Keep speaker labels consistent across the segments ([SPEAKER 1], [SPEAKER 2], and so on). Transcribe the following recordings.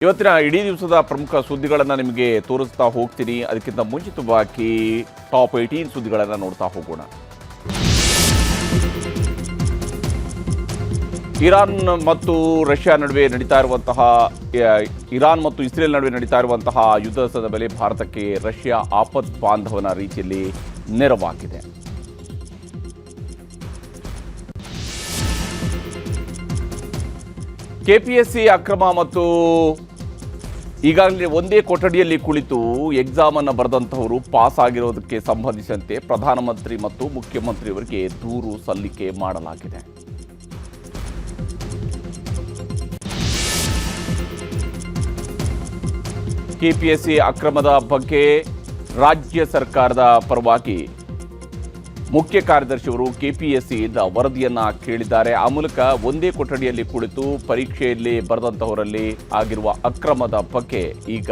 [SPEAKER 1] ಇವತ್ತಿನ ಇಡೀ ದಿವಸದ ಪ್ರಮುಖ ಸುದ್ದಿಗಳನ್ನು ನಿಮಗೆ ತೋರಿಸ್ತಾ ಹೋಗ್ತೀನಿ. ಅದಕ್ಕಿಂತ ಮುಂಚಿತವಾಗಿ ಟಾಪ್ 18 ಸುದ್ದಿಗಳನ್ನು ನೋಡ್ತಾ ಹೋಗೋಣ. ಇರಾನ್ ಮತ್ತು ಇಸ್ರೇಲ್ ನಡುವೆ ನಡೀತಾ ಇರುವಂತಹ ಯುದ್ಧದ ಮೇಲೆ ಭಾರತಕ್ಕೆ ರಷ್ಯಾ ಆಪತ್ ಬಾಂಧವನ ರೀತಿಯಲ್ಲಿ ನೆರವಾಗಿದೆ. ಕೆಪಿಎಸ್ಸಿ ಅಕ್ರಮ ಮತ್ತು ಈಗಾಗಲೇ ಒಂದೇ ಕೊಠಡಿಯಲ್ಲಿ ಕುಳಿತು ಎಕ್ಸಾಮ್ ಅನ್ನು ಬರೆದಂತಹವರು ಪಾಸ್ ಆಗಿರೋದಕ್ಕೆ ಸಂಬಂಧಿಸಿದಂತೆ ಪ್ರಧಾನಮಂತ್ರಿ ಮತ್ತು ಮುಖ್ಯಮಂತ್ರಿಯವರಿಗೆ ದೂರು ಸಲ್ಲಿಕೆ ಮಾಡಲಾಗಿದೆ. ಕೆಪಿಎಸ್ಸಿ ಅಕ್ರಮದ ಬಗ್ಗೆ ರಾಜ್ಯ ಸರ್ಕಾರದ ಪರವಾಗಿ ಮುಖ್ಯ ಕಾರ್ಯದರ್ಶಿಯವರು ಕೆಪಿಎಸ್ಸಿಯಿಂದ ವರದಿಯನ್ನ ಕೇಳಿದ್ದಾರೆ. ಆ ಮೂಲಕ ಒಂದೇ ಕೊಠಡಿಯಲ್ಲಿ ಕುಳಿತು ಪರೀಕ್ಷೆಯಲ್ಲಿ ಬರೆದಂತಹವರಲ್ಲಿ ಆಗಿರುವ ಅಕ್ರಮದ ಬಗ್ಗೆ ಈಗ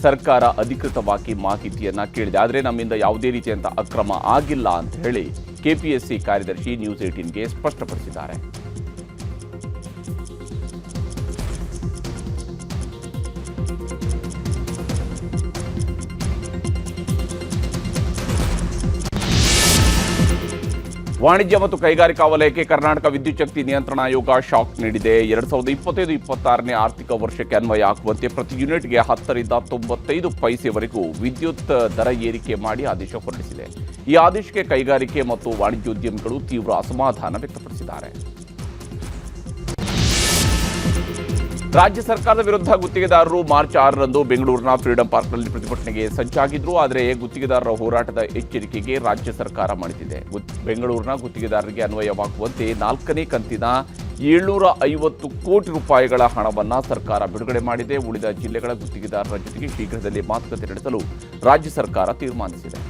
[SPEAKER 1] ಸರ್ಕಾರ ಅಧಿಕೃತವಾಗಿ ಮಾಹಿತಿಯನ್ನ ಕೇಳಿದೆ. ಆದರೆ ನಮ್ಮಿಂದ ಯಾವುದೇ ರೀತಿಯಂತ ಅಕ್ರಮ ಆಗಿಲ್ಲ ಅಂತ ಹೇಳಿ ಕೆಪಿಎಸ್ಸಿ ಕಾರ್ಯದರ್ಶಿ ನ್ಯೂಸ್ 18ಗೆ ಸ್ಪಷ್ಟಪಡಿಸಿದ್ದಾರೆ. ವಾಣಿಜ್ಯ ಮತ್ತು ಕೈಗಾರಿಕಾ ವಲಯಕ್ಕೆ ಕರ್ನಾಟಕ ವಿದ್ಯುತ್ ಶಕ್ತಿ ನಿಯಂತ್ರಣ ಆಯೋಗ ಶಾಕ್ ನೀಡಿದೆ. 2025-26ನೇ ಆರ್ಥಿಕ ವರ್ಷಕ್ಕೆ ಅನ್ವಯ ಆಗುವಂತೆ ಪ್ರತಿ ಯೂನಿಟ್ಗೆ 10 ರಿಂದ 95 ಪೈಸೆವರೆಗೂ ವಿದ್ಯುತ್ ದರ ಏರಿಕೆ ಮಾಡಿ ಆದೇಶ ಹೊರಡಿಸಿದೆ. ಈ ಆದೇಶಕ್ಕೆ ಕೈಗಾರಿಕೆ ಮತ್ತು ವಾಣಿಜ್ಯೋದ್ಯಮಿಗಳು ತೀವ್ರ ಅಸಮಾಧಾನ ವ್ಯಕ್ತಪಡಿಸಿದ್ದಾರೆ. ರಾಜ್ಯ ಸರ್ಕಾರದ ವಿರುದ್ಧ ಗುತ್ತಿಗೆದಾರರು ಮಾರ್ಚ್ 6ರಂದು ಬೆಂಗಳೂರಿನ ಫ್ರೀಡಂ ಪಾರ್ಕ್ನಲ್ಲಿ ಪ್ರತಿಭಟನೆಗೆ ಸಜ್ಜಾಗಿದ್ರು. ಆದರೆ ಗುತ್ತಿಗೆದಾರರ ಹೋರಾಟದ ಎಚ್ಚರಿಕೆಗೆ ರಾಜ್ಯ ಸರ್ಕಾರ ಮಣಿದಿದೆ. ಬೆಂಗಳೂರಿನ ಗುತ್ತಿಗೆದಾರರಿಗೆ ಅನ್ವಯವಾಗುವಂತೆ 4ನೇ ಕಂತಿನ 750 ಕೋಟಿ ರೂಪಾಯಿಗಳ ಹಣವನ್ನು ಸರ್ಕಾರ ಬಿಡುಗಡೆ ಮಾಡಿದೆ. ಉಳಿದ ಜಿಲ್ಲೆಗಳ ಗುತ್ತಿಗೆದಾರರ ಜೊತೆಗೆ ಶೀಘ್ರದಲ್ಲೇ ಮಾತುಕತೆ ನಡೆಸಲು ರಾಜ್ಯ ಸರ್ಕಾರ ತೀರ್ಮಾನಿಸಿದೆ.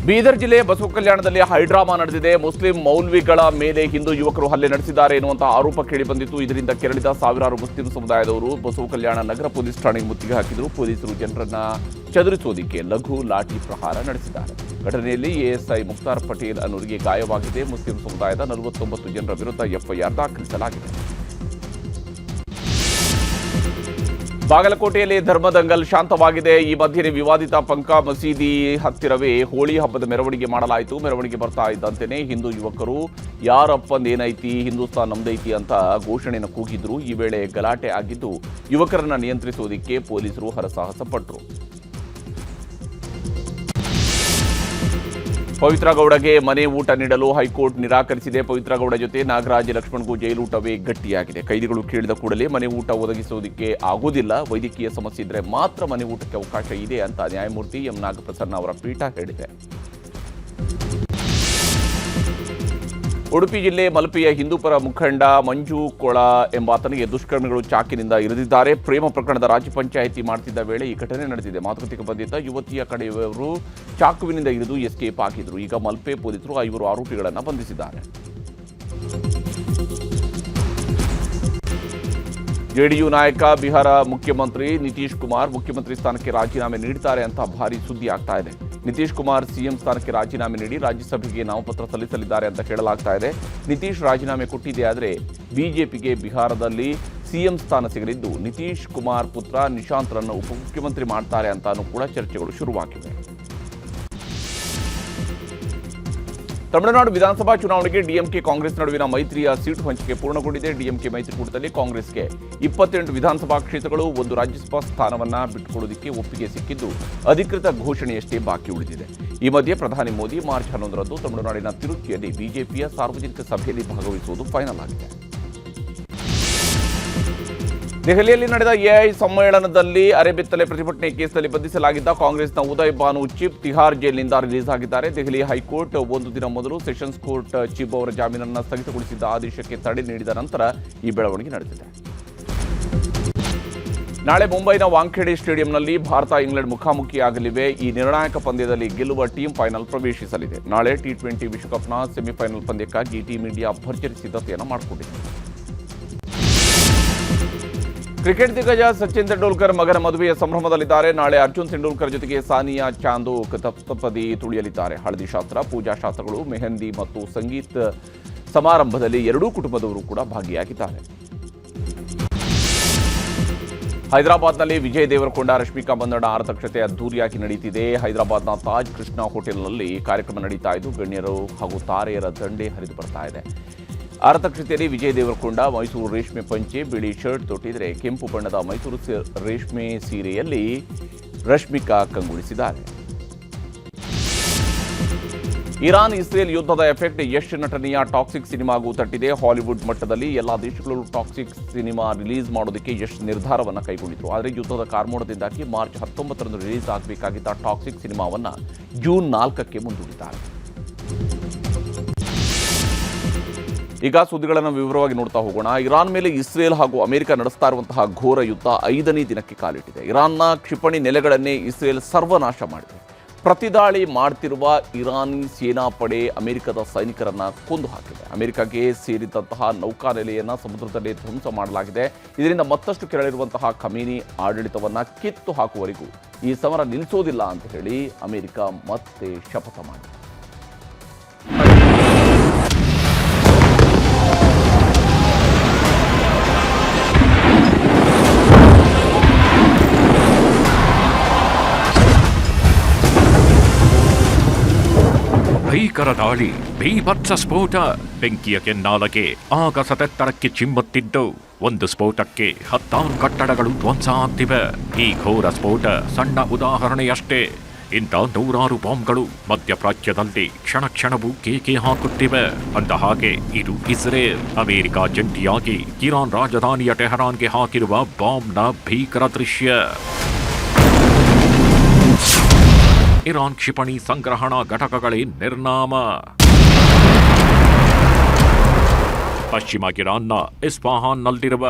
[SPEAKER 1] ಬೀದರ್ ಜಿಲ್ಲೆಯ ಬಸವ ಕಲ್ಯಾಣದಲ್ಲಿ ಹೈಡ್ರಾಮಾ ನಡೆದಿದೆ. ಮುಸ್ಲಿಂ ಮೌಲ್ವಿಗಳ ಮೇಲೆ ಹಿಂದೂ ಯುವಕರು ಹಲ್ಲೆ ನಡೆಸಿದ್ದಾರೆ ಎನ್ನುವಂತಹ ಆರೋಪ ಕೇಳಿಬಂದಿತ್ತು. ಇದರಿಂದ ಕೆರಳಿದ ಸಾವಿರಾರು ಮುಸ್ಲಿಂ ಸಮುದಾಯದವರು ಬಸವ ಕಲ್ಯಾಣ ನಗರ ಪೊಲೀಸ್ ಠಾಣೆಗೆ ಮುತ್ತಿಗೆ ಹಾಕಿದರು. ಪೊಲೀಸರು ಜನರನ್ನ ಚದುರಿಸೋದಿಕ್ಕೆ ಲಘು ಲಾಠಿ ಪ್ರಹಾರ ನಡೆಸಿದ್ದಾರೆ. ಘಟನೆಯಲ್ಲಿ ಎಎಸ್ಐ ಮುಖ್ತಾರ್ ಪಟೇಲ್ ಅನ್ನೋರಿಗೆ ಗಾಯವಾಗಿದೆ. ಮುಸ್ಲಿಂ ಸಮುದಾಯದ 49 ಜನರ ವಿರುದ್ಧ ಎಫ್ಐಆರ್ ದಾಖಲಿಸಲಾಗಿದೆ. ಬಾಗಲಕೋಟೆಯಲ್ಲಿ ಧರ್ಮದಂಗಲ್ ಶಾಂತವಾಗಿದೆ. ಈ ಮಧ್ಯೆ ವಿವಾದಿತ ಪಂಕಾ ಮಸೀದಿ ಹತ್ತಿರವೇ ಹೋಳಿ ಹಬ್ಬದ ಮೆರವಣಿಗೆ ಮಾಡಲಾಯಿತು. ಮೆರವಣಿಗೆ ಬರ್ತಾ ಇದ್ದಂತೆಯೇ ಹಿಂದೂ ಯುವಕರು ಯಾರಪ್ಪಂದ್ ಏನೈತಿ, ಹಿಂದೂಸ್ತಾನ್ ನಮ್ದೈತಿ ಅಂತ ಘೋಷಣೆಯನ್ನು ಕೂಗಿದ್ರು. ಈ ವೇಳೆ ಗಲಾಟೆ ಆಗಿದ್ದು ಯುವಕರನ್ನ ನಿಯಂತ್ರಿಸುವುದಕ್ಕೆ ಪೊಲೀಸರು ಹರಸಾಹಸ ಪಟ್ಟರು. ಪವಿತ್ರ ಗೌಡಗೆ ಮನೆ ಊಟ ನೀಡಲು ಹೈಕೋರ್ಟ್ ನಿರಾಕರಿಸಿದೆ. ಪವಿತ್ರ ಗೌಡ ಜೊತೆ ನಾಗರಾಜ್ ಲಕ್ಷ್ಮಣ್ಗೂ ಜೈಲೂಟವೇ ಗಟ್ಟಿಯಾಗಿದೆ. ಕೈದಿಗಳು ಕೇಳಿದ ಕೂಡಲೇ ಮನೆ ಊಟ ಒದಗಿಸುವುದಕ್ಕೆ ಆಗುವುದಿಲ್ಲ, ವೈದ್ಯಕೀಯ ಸಮಸ್ಯೆ ಇದ್ದರೆ ಮಾತ್ರ ಮನೆ ಊಟಕ್ಕೆ ಅವಕಾಶ ಇದೆ ಅಂತ ನ್ಯಾಯಮೂರ್ತಿ ಎಂ ನಾಗಪ್ರಸನ್ನ ಅವರ ಪೀಠ ಹೇಳಿದೆ. ಉಡುಪಿ ಜಿಲ್ಲೆ ಮಲ್ಪೆಯ ಹಿಂದೂಪರ ಮುಖಂಡ ಮಂಜು ಕೊಳ ಎಂಬಾತನಿಗೆ ದುಷ್ಕರ್ಮಿಗಳು ಚಾಕಿನಿಂದ ಇರಿದಿದ್ದಾರೆ. ಪ್ರೇಮ ಪ್ರಕರಣದ ರಾಜ್ಯ ಪಂಚಾಯಿತಿ ಮಾಡುತ್ತಿದ್ದ ವೇಳೆ ಈ ಘಟನೆ ನಡೆದಿದೆ. ಮಾತುಕತೆಗೆ ಬಂದಿದ್ದ ಯುವತಿಯ ಕಡೆಯವರು ಚಾಕುವಿನಿಂದ ಇರಿದು ಎಸ್ಕೇಪ್ ಆಗಿದ್ರು. ಈಗ ಮಲ್ಪೆ ಪೊಲೀಸರು 5 ಆರೋಪಿಗಳನ್ನು ಬಂಧಿಸಿದ್ದಾರೆ. ಜೆಡಿಯು ನಾಯಕ ಬಿಹಾರ ಮುಖ್ಯಮಂತ್ರಿ ನಿತೀಶ್ ಕುಮಾರ್ ಮುಖ್ಯಮಂತ್ರಿ ಸ್ಥಾನಕ್ಕೆ ರಾಜೀನಾಮೆ ನೀಡುತ್ತಾರೆ ಅಂತ ಭಾರೀ ಸುದ್ದಿ ಆಗ್ತಾ ಇದೆ. ನಿತೀಶ್ ಕುಮಾರ್ ಸಿಎಂ ಸ್ಥಾನಕ್ಕೆ ರಾಜೀನಾಮೆ ನೀಡಿ ರಾಜ್ಯಸಭೆಗೆ ನಾಮಪತ್ರ ಸಲ್ಲಿಸಲಿದ್ದಾರೆ ಅಂತ ಹೇಳಲಾಗ್ತಾ ಇದೆ. ನಿತೀಶ್ ರಾಜೀನಾಮೆ ಕೊಟ್ಟಿದೆ. ಆದರೆ ಬಿಜೆಪಿಗೆ ಬಿಹಾರದಲ್ಲಿ ಸಿಎಂ ಸ್ಥಾನ ಸಿಗಲಿದ್ದು ನಿತೀಶ್ ಕುಮಾರ್ ಪುತ್ರ ನಿಶಾಂತ್ರನ್ನು ಉಪಮುಖ್ಯಮಂತ್ರಿ ಮಾಡ್ತಾರೆ ಅಂತಾನೂ ಕೂಡ ಚರ್ಚೆಗಳು ಶುರುವಾಗಿವೆ. ತಮಿಳುನಾಡು ವಿಧಾನಸಭಾ ಚುನಾವಣೆಗೆ ಡಿಎಂಕೆ ಕಾಂಗ್ರೆಸ್ ನಡುವಿನ ಮೈತ್ರಿಯ ಸೀಟು ಹಂಚಿಕೆ ಪೂರ್ಣಗೊಂಡಿದೆ. ಡಿಎಂಕೆ ಮೈತ್ರಿಕೂಟದಲ್ಲಿ ಕಾಂಗ್ರೆಸ್ಗೆ 28 ವಿಧಾನಸಭಾ ಕ್ಷೇತ್ರಗಳು, 1 ರಾಜ್ಯಸಭಾ ಸ್ಥಾನವನ್ನು ಬಿಟ್ಟುಕೊಳ್ಳುವುದಕ್ಕೆ ಒಪ್ಪಿಗೆ ಸಿಕ್ಕಿದ್ದು ಅಧಿಕೃತ ಘೋಷಣೆಯಷ್ಟೇ ಬಾಕಿ ಉಳಿದಿದೆ. ಈ ಮಧ್ಯೆ ಪ್ರಧಾನಿ ಮೋದಿ ಮಾರ್ಚ್ 11ರಂದು ತಮಿಳುನಾಡಿನ ತಿರುಚಿಯಲ್ಲಿ ಬಿಜೆಪಿಯ ಸಾರ್ವಜನಿಕ ಸಭೆಯಲ್ಲಿ ಭಾಗವಹಿಸುವುದು ಫೈನಲ್ ಆಗಿದೆ. ದೆಹಲಿಯಲ್ಲಿ ನಡೆದ ಎಐ ಸಮ್ಮೇಳನದಲ್ಲಿ ಅರೆಬೆತ್ತಲೆ ಪ್ರತಿಭಟನೆ ಕೇಸ್ನಲ್ಲಿ ಬಂಧಿಸಲಾಗಿದ್ದ ಕಾಂಗ್ರೆಸ್ನ ಉದಯ್ ಭಾನು ಚಿಪ್ ತಿಹಾರ್ ಜೈಲಿನಿಂದ ರಿಲೀಸ್ ಆಗಿದ್ದಾರೆ. ದೆಹಲಿ ಹೈಕೋರ್ಟ್ 1 ದಿನ ಮೊದಲು ಸೆಷನ್ಸ್ ಕೋರ್ಟ್ ಚಿಪ್ ಅವರ ಜಾಮೀನನ್ನು ಸ್ಥಗಿತಗೊಳಿಸಿದ್ದ ಆದೇಶಕ್ಕೆ ತಡೆ ನೀಡಿದ ನಂತರ ಈ ಬೆಳವಣಿಗೆ ನಡೆದಿದೆ. ನಾಳೆ ಮುಂಬೈನ ವಾಂಖೇಡೆ ಸ್ಟೇಡಿಯಂನಲ್ಲಿ ಭಾರತ ಇಂಗ್ಲೆಂಡ್ ಮುಖಾಮುಖಿಯಾಗಲಿವೆ. ಈ ನಿರ್ಣಾಯಕ ಪಂದ್ಯದಲ್ಲಿ ಗೆಲ್ಲುವ ಟೀಮ್ ಫೈನಲ್ ಪ್ರವೇಶಿಸಲಿದೆ. ನಾಳೆ T20 ವಿಶ್ವಕಪ್ನ ಸೆಮಿಫೈನಲ್ ಪಂದ್ಯಕ್ಕಾಗಿ ಟೀಮ್ ಇಂಡಿಯಾ ಭರ್ಜರಿ ಸಿದ್ಧತೆಯನ್ನು ಮಾಡಿಕೊಂಡಿದೆ. ಕ್ರಿಕೆಟ್ ದಿಗ್ಗಜ ಸಚಿನ್ ತೆಂಡೂಲ್ಕರ್ ಮಗನ ಮದುವೆಯ ಸಂಭ್ರಮದಲ್ಲಿದ್ದಾರೆ. ನಾಳೆ ಅರ್ಜುನ್ ತೆಂಡೂಲ್ಕರ್ ಜೊತೆಗೆ ಸಾನಿಯಾ ಚಾಂದೋಕ್ ಸಪ್ತಪದಿ ತುಳಿಯಲಿದ್ದಾರೆ. ಹಳದಿ ಶಾಸ್ತ್ರ, ಪೂಜಾ ಶಾಸ್ತ್ರಗಳು, ಮೆಹಂದಿ ಮತ್ತು ಸಂಗೀತ್ ಸಮಾರಂಭದಲ್ಲಿ ಎರಡೂ ಕುಟುಂಬದವರು ಕೂಡ ಭಾಗಿಯಾಗಿದ್ದಾರೆ. ಹೈದರಾಬಾದ್ನಲ್ಲಿ ವಿಜಯ್ ದೇವರಕೊಂಡ ರಶ್ಮಿಕಾ ಮಂದಣ್ಣ ಆರತಕ್ಷತೆ ಅದ್ದೂರಿಯಾಗಿ ನಡೀತಿದೆ. ಹೈದರಾಬಾದ್ನ ತಾಜ್ ಕೃಷ್ಣ ಹೋಟೆಲ್ನಲ್ಲಿ ಕಾರ್ಯಕ್ರಮ ನಡೀತಾ ಇದ್ದು ಗಣ್ಯರು ಹಾಗೂ ತಾರೆಯರ ದಂಡೆ ಹರಿದು ಬರ್ತಾ ಇದೆ. ಆರತಕ್ಷತೆಯಲ್ಲಿ ವಿಜಯ್ ದೇವರಕೊಂಡ ಮೈಸೂರು ರೇಷ್ಮೆ ಪಂಚೆ ಬಿಳಿ ಶರ್ಟ್ ತೊಟ್ಟಿದ್ರೆ ಕೆಂಪು ಬಣ್ಣದ ಮೈಸೂರು ರೇಷ್ಮೆ ಸೀರೆಯಲ್ಲಿ ರಶ್ಮಿಕಾ ಕಂಗೊಳಿಸಿದ್ದಾರೆ. ಇರಾನ್ ಇಸ್ರೇಲ್ ಯುದ್ಧದ ಎಫೆಕ್ಟ್ ಯಶ್ ನಟನೆಯ ಟಾಕ್ಸಿಕ್ ಸಿನಿಮಾಗೂ ತಟ್ಟಿದೆ. ಹಾಲಿವುಡ್ ಮಟ್ಟದಲ್ಲಿ ಎಲ್ಲಾ ದೇಶಗಳು ಟಾಕ್ಸಿಕ್ ಸಿನಿಮಾ ರಿಲೀಸ್ ಮಾಡೋದಕ್ಕೆ ಯಶ್ ನಿರ್ಧಾರವನ್ನು ಕೈಗೊಂಡಿದ್ರು. ಆದರೆ ಯುದ್ಧದ ಕಾರ್ಮೋಡದಿಂದಾಗಿ ಮಾರ್ಚ್ 19ರಂದು ರಿಲೀಸ್ ಆಗಬೇಕಾಗಿದ್ದ ಟಾಕ್ಸಿಕ್ ಸಿನಿಮಾವನ್ನು ಜೂನ್ 4ಕ್ಕೆ ಮುಂದೂಡಿದ್ದಾರೆ. ಈಗ ಸುದ್ದಿಗಳನ್ನು ವಿವರವಾಗಿ ನೋಡ್ತಾ ಹೋಗೋಣ. ಇರಾನ್ ಮೇಲೆ ಇಸ್ರೇಲ್ ಹಾಗೂ ಅಮೆರಿಕ ನಡೆಸ್ತಾ ಇರುವಂತಹ ಘೋರ ಯುದ್ಧ 5ನೇ ದಿನಕ್ಕೆ ಕಾಲಿಟ್ಟಿದೆ. ಇರಾನ್ನ ಕ್ಷಿಪಣಿ ನೆಲೆಗಳನ್ನೇ ಇಸ್ರೇಲ್ ಸರ್ವನಾಶ ಮಾಡಿದೆ. ಪ್ರತಿದಾಳಿ ಮಾಡ್ತಿರುವ ಇರಾನಿ ಸೇನಾಪಡೆ ಅಮೆರಿಕದ ಸೈನಿಕರನ್ನ ಕೊಂದು ಹಾಕಿದೆ. ಅಮೆರಿಕಕ್ಕೆ ಸೇರಿದಂತಹ ನೌಕಾನೆಲೆಯನ್ನು ಸಮುದ್ರದಲ್ಲಿ ಧ್ವಂಸ ಮಾಡಲಾಗಿದೆ. ಇದರಿಂದ ಮತ್ತಷ್ಟು ಕೆರಳಿರುವಂತಹ ಖಮೇನಿ ಆಡಳಿತವನ್ನ ಕಿತ್ತು ಹಾಕುವವರೆಗೂ ಈ ಸಮರ ನಿಲ್ಲಿಸೋದಿಲ್ಲ ಅಂತ ಹೇಳಿ ಅಮೆರಿಕ ಮತ್ತೆ ಶಪಥ ಮಾಡಿದೆ.
[SPEAKER 2] ಭೀಕರ ದಾಳಿ, ಭೀಭತ್ಸ ಸ್ಫೋಟ, ಬೆಂಕಿಯ ಕೆನ್ನಾಲಗೆ ಆಗಸದೆತ್ತರಕ್ಕೆ ಚಿಮ್ಮುತ್ತಿದ್ದು ಒಂದು ಸ್ಫೋಟಕ್ಕೆ 10 ಕಟ್ಟಡಗಳು ಧ್ವಂಸ ಆಗ್ತಿವೆ. ಈ ಘೋರ ಸ್ಫೋಟ ಸಣ್ಣ ಉದಾಹರಣೆಯಷ್ಟೇ. ಇಂಥ 100 ಬಾಂಬ್ಗಳು ಮಧ್ಯಪ್ರಾಚ್ಯದಲ್ಲಿ ಕ್ಷಣ ಕ್ಷಣವೂ ಕೇಕೆ ಹಾಕುತ್ತಿವೆ. ಅಂದ ಹಾಗೆ ಇದು ಇಸ್ರೇಲ್ ಅಮೆರಿಕ ಜಂಟಿಯಾಗಿ ಇರಾನ್ ರಾಜಧಾನಿಯ ಟೆಹರಾನ್ಗೆ ಹಾಕಿರುವ ಬಾಂಬ್ನ ಭೀಕರ ದೃಶ್ಯ. ಇರಾನ್ ಕ್ಷಿಪಣಿ ಸಂಗ್ರಹಣಾ ಘಟಕಗಳೇ ನಿರ್ನಾಮ. ಪಶ್ಚಿಮ ಇರಾನ್ನ ಇಸ್ಫಹಾನ್ನಲ್ಲಿರುವ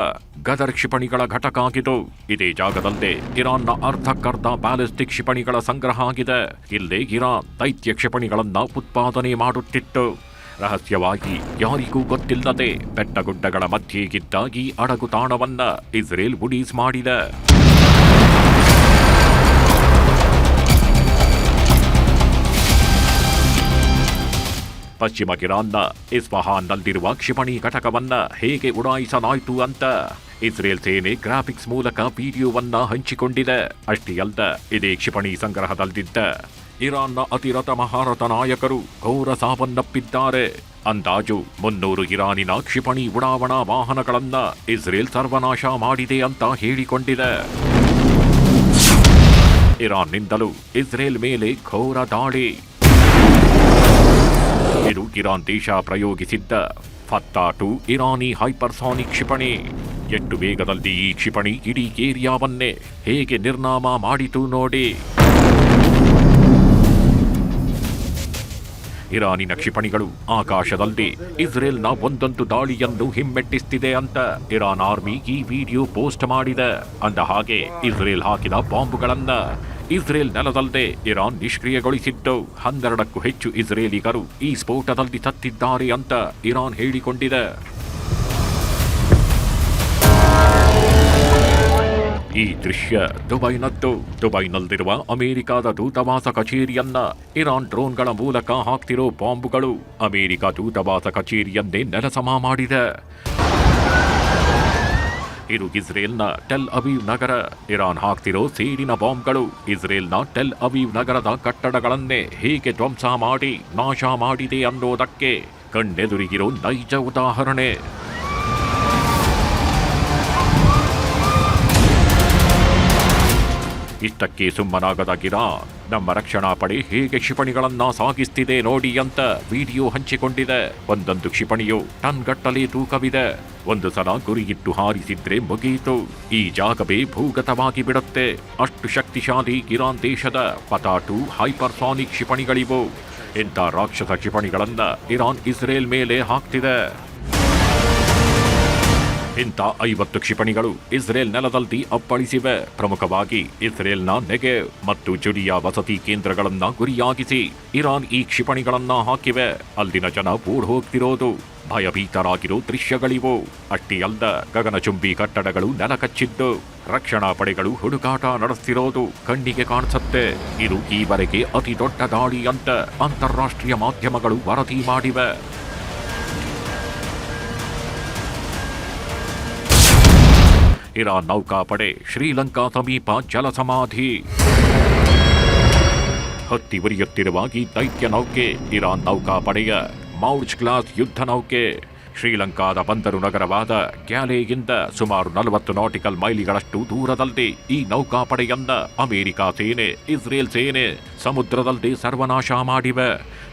[SPEAKER 2] ಗದರ್ ಕ್ಷಿಪಣಿಗಳ ಘಟಕ ಆಗಿದ್ದು. ಇದೇ ಜಾಗದಲ್ಲೇ ಇರಾನ್ನ ಅರ್ಧಕ್ಕರ್ಧ ಬ್ಯಾಲಿಸ್ಟಿಕ್ ಕ್ಷಿಪಣಿಗಳ ಸಂಗ್ರಹ ಆಗಿದೆ. ಇಲ್ಲೇ ಇರಾನ್ ದೈತ್ಯ ಕ್ಷಿಪಣಿಗಳನ್ನ ಉತ್ಪಾದನೆ ಮಾಡುತ್ತಿತ್ತು. ರಹಸ್ಯವಾಗಿ ಯಾರಿಗೂ ಗೊತ್ತಿಲ್ಲದೆ ಬೆಟ್ಟಗುಡ್ಡಗಳ ಮಧ್ಯೆ ಇದ್ದ ಈ ಅಡಗು ತಾಣವನ್ನ ಇಸ್ರೇಲ್ ಉಡೀಸ್ ಮಾಡಿದೆ. ಪಶ್ಚಿಮ ಇರಾನ್ನ ಇಸ್ಫಹಾನ್ನಲ್ಲಿರುವ ಕ್ಷಿಪಣಿ ಘಟಕವನ್ನ ಹೇಗೆ ಉಡಾಯಿಸಲಾಯಿತು ಅಂತ ಇಸ್ರೇಲ್ ಸೇನೆ ಗ್ರಾಫಿಕ್ಸ್ ಮೂಲಕ ವಿಡಿಯೋವನ್ನ ಹಂಚಿಕೊಂಡಿದೆ. ಅಷ್ಟೇ ಅಲ್ಲ, ಇದೇ ಕ್ಷಿಪಣಿ ಸಂಗ್ರಹದಲ್ಲಿದ್ದ ಇರಾನ್ನ ಅತಿರಥ ಮಹಾರಥ ನಾಯಕರು ಘೋರ ಸಾವನ್ನಪ್ಪಿದ್ದಾರೆ. ಅಂದಾಜು 300 ಇರಾನಿನ ಕ್ಷಿಪಣಿ ಉಡಾವಣಾ ವಾಹನಗಳನ್ನ ಇಸ್ರೇಲ್ ಸರ್ವನಾಶ ಮಾಡಿದೆ ಅಂತ ಹೇಳಿಕೊಂಡಿದೆ. ಇರಾನ್ನಿಂದಲೂ ಇಸ್ರೇಲ್ ಮೇಲೆ ಘೋರ ದಾಳಿ. ಇದು ಇರಾನ್ ದೇಶ ಪ್ರಯೋಗಿಸಿದ್ದ ಫತ್ತಾ-2 ಇರಾನಿ ಹೈಪರ್ಸಾನಿಕ್ ಕ್ಷಿಪಣಿ. ಎಷ್ಟು ವೇಗದಲ್ಲಿ ಈ ಕ್ಷಿಪಣಿ ಇಡೀ ಏರಿಯಾವನ್ನೇ ಹೇಗೆ ನಿರ್ನಾಮ ಮಾಡಿತು ನೋಡಿ. ಇರಾನಿನ ಕ್ಷಿಪಣಿಗಳು ಆಕಾಶದಲ್ಲಿ ಇಸ್ರೇಲ್ನ ಒಂದೊಂದು ದಾಳಿಯನ್ನು ಹಿಮ್ಮೆಟ್ಟಿಸ್ತಿದೆ ಅಂತ ಇರಾನ್ ಆರ್ಮಿ ಈ ವಿಡಿಯೋ ಪೋಸ್ಟ್ ಮಾಡಿದೆ. ಅಂದ ಹಾಗೆ ಇಸ್ರೇಲ್ ಹಾಕಿದ ಬಾಂಬುಗಳನ್ನ ಇಸ್ರೇಲ್ ನೆಲದಲ್ಲದೆ ಇರಾನ್ ನಿಷ್ಕ್ರಿಯಗೊಳಿಸಿದ್ದು. 12ಕ್ಕೂ ಹೆಚ್ಚು ಇಸ್ರೇಲಿಗರು ಈ ಸ್ಫೋಟದಲ್ಲಿ ಸತ್ತಿದ್ದಾರೆ ಅಂತ ಇರಾನ್ ಹೇಳಿಕೊಂಡಿದೆ. ಈ ದೃಶ್ಯ ದುಬೈನದ್ದು. ದುಬೈನಲ್ಲಿರುವ ಅಮೆರಿಕದ ದೂತಾವಾಸ ಕಚೇರಿಯನ್ನ ಇರಾನ್ ಡ್ರೋನ್ಗಳ ಮೂಲಕ ಹಾಕ್ತಿರೋ ಬಾಂಬುಗಳು ಅಮೆರಿಕ ದೂತಾವಾಸ ಕಚೇರಿಯನ್ನೇ ನೆಲಸಮ ಮಾಡಿದೆ. ಇದು ಇಸ್ರೇಲ್ನ ಟೆಲ್ ಅವೀವ್ ನಗರ. ಇರಾನ್ ಹಾಕ್ತಿರೋ ಸೇಡಿನ ಬಾಂಬ್ಗಳು ಇಸ್ರೇಲ್ನ ಟೆಲ್ ಅವೀವ್ ನಗರದ ಕಟ್ಟಡಗಳನ್ನೇ ಹೇಗೆ ಧ್ವಂಸ ಮಾಡಿ ನಾಶ ಮಾಡಿದೆ ಅನ್ನೋದಕ್ಕೆ ಕಣ್ಣೆದುರಿಗಿರೋ ನೈಜ ಉದಾಹರಣೆ. ಇಷ್ಟಕ್ಕೆ ಸುಮ್ಮನಾಗದ ಇರಾನ್ ನಮ್ಮ ರಕ್ಷಣಾ ಪಡೆ ಹೇಗೆ ಕ್ಷಿಪಣಿಗಳನ್ನ ಸಾಗಿಸ್ತಿದೆ ನೋಡಿ ಅಂತ ವಿಡಿಯೋ ಹಂಚಿಕೊಂಡಿದೆ. ಒಂದೊಂದು ಕ್ಷಿಪಣಿಯು ಟನ್ಗಟ್ಟಲೆ ತೂಕವಿದೆ. ಒಂದು ಸಲ ಗುರಿಯಿಟ್ಟು ಹಾರಿಸಿದ್ರೆ ಮುಗಿಯಿತು, ಈ ಜಾಗವೇ ಭೂಗತವಾಗಿ ಬಿಡುತ್ತೆ. ಅಷ್ಟು ಶಕ್ತಿಶಾಲಿ ಇರಾನ್ ದೇಶದ ಫತ್ತಾ-2 ಹೈಪರ್ಸಾನಿಕ್ ಕ್ಷಿಪಣಿಗಳಿವು. ಇಂಥ ರಾಕ್ಷಸ ಕ್ಷಿಪಣಿಗಳನ್ನ ಇರಾನ್ ಇಸ್ರೇಲ್ ಮೇಲೆ ಹಾಕ್ತಿದೆ. ಇಂಥ 50 ಕ್ಷಿಪಣಿಗಳು ಇಸ್ರೇಲ್ ನೆಲದಲ್ಲಿ ಅಪ್ಪಳಿಸಿವೆ. ಪ್ರಮುಖವಾಗಿ ಇಸ್ರೇಲ್ನ ನೆಗೆವ್ ಮತ್ತು ಜುಡಿಯಾ ವಸತಿ ಕೇಂದ್ರಗಳನ್ನ ಗುರಿಯಾಗಿಸಿ ಇರಾನ್ ಈ ಕ್ಷಿಪಣಿಗಳನ್ನ ಹಾಕಿವೆ. ಅಲ್ಲಿನ ಜನ ಓಡ್ ಹೋಗ್ತಿರೋದು, ಭಯಭೀತರಾಗಿರೋ ದೃಶ್ಯಗಳಿವು. ಅಷ್ಟೇ ಅಲ್ಲ, ಗಗನಚುಂಬಿ ಕಟ್ಟಡಗಳು ನೆಲಕಚ್ಚಿದ್ದು, ರಕ್ಷಣಾ ಪಡೆಗಳು ಹುಡುಕಾಟ ನಡೆಸ್ತಿರೋದು ಕಣ್ಣಿಗೆ ಕಾಣಿಸುತ್ತೆ. ಇದು ಈವರೆಗೆ ಅತಿ ದೊಡ್ಡ ದಾಳಿ ಅಂತ ಅಂತಾರಾಷ್ಟ್ರೀಯ ಮಾಧ್ಯಮಗಳು ವರದಿ ಮಾಡಿವೆ. ಇರಾನ್ ನೌಕಾಪಡೆ ಶ್ರೀಲಂಕಾ ಸಮೀಪ ಜಲಸಮಾಧಿ. ಹೊತ್ತಿ ಉರಿಯುತ್ತಿರುವ ಈ ದೈತ್ಯ ನೌಕೆ ಇರಾನ್ ನೌಕಾಪಡೆಯ ಮೌರ್ಜ್ ಕ್ಲಾಸ್ ಯುದ್ಧ ನೌಕೆ. ಶ್ರೀಲಂಕಾದ ಬಂದರು ನಗರವಾದ ಗ್ಯಾಲೆಯಿಂದ ಸುಮಾರು 40 ನಾಟಿಕಲ್ ಮೈಲಿಗಳಷ್ಟು ದೂರದಲ್ಲಿ ಈ ನೌಕಾಪಡೆಯನ್ನ ಅಮೆರಿಕ ಸೇನೆ, ಇಸ್ರೇಲ್ ಸೇನೆ ಸಮುದ್ರದಲ್ಲಿ ಸರ್ವನಾಶ ಮಾಡಿವೆ.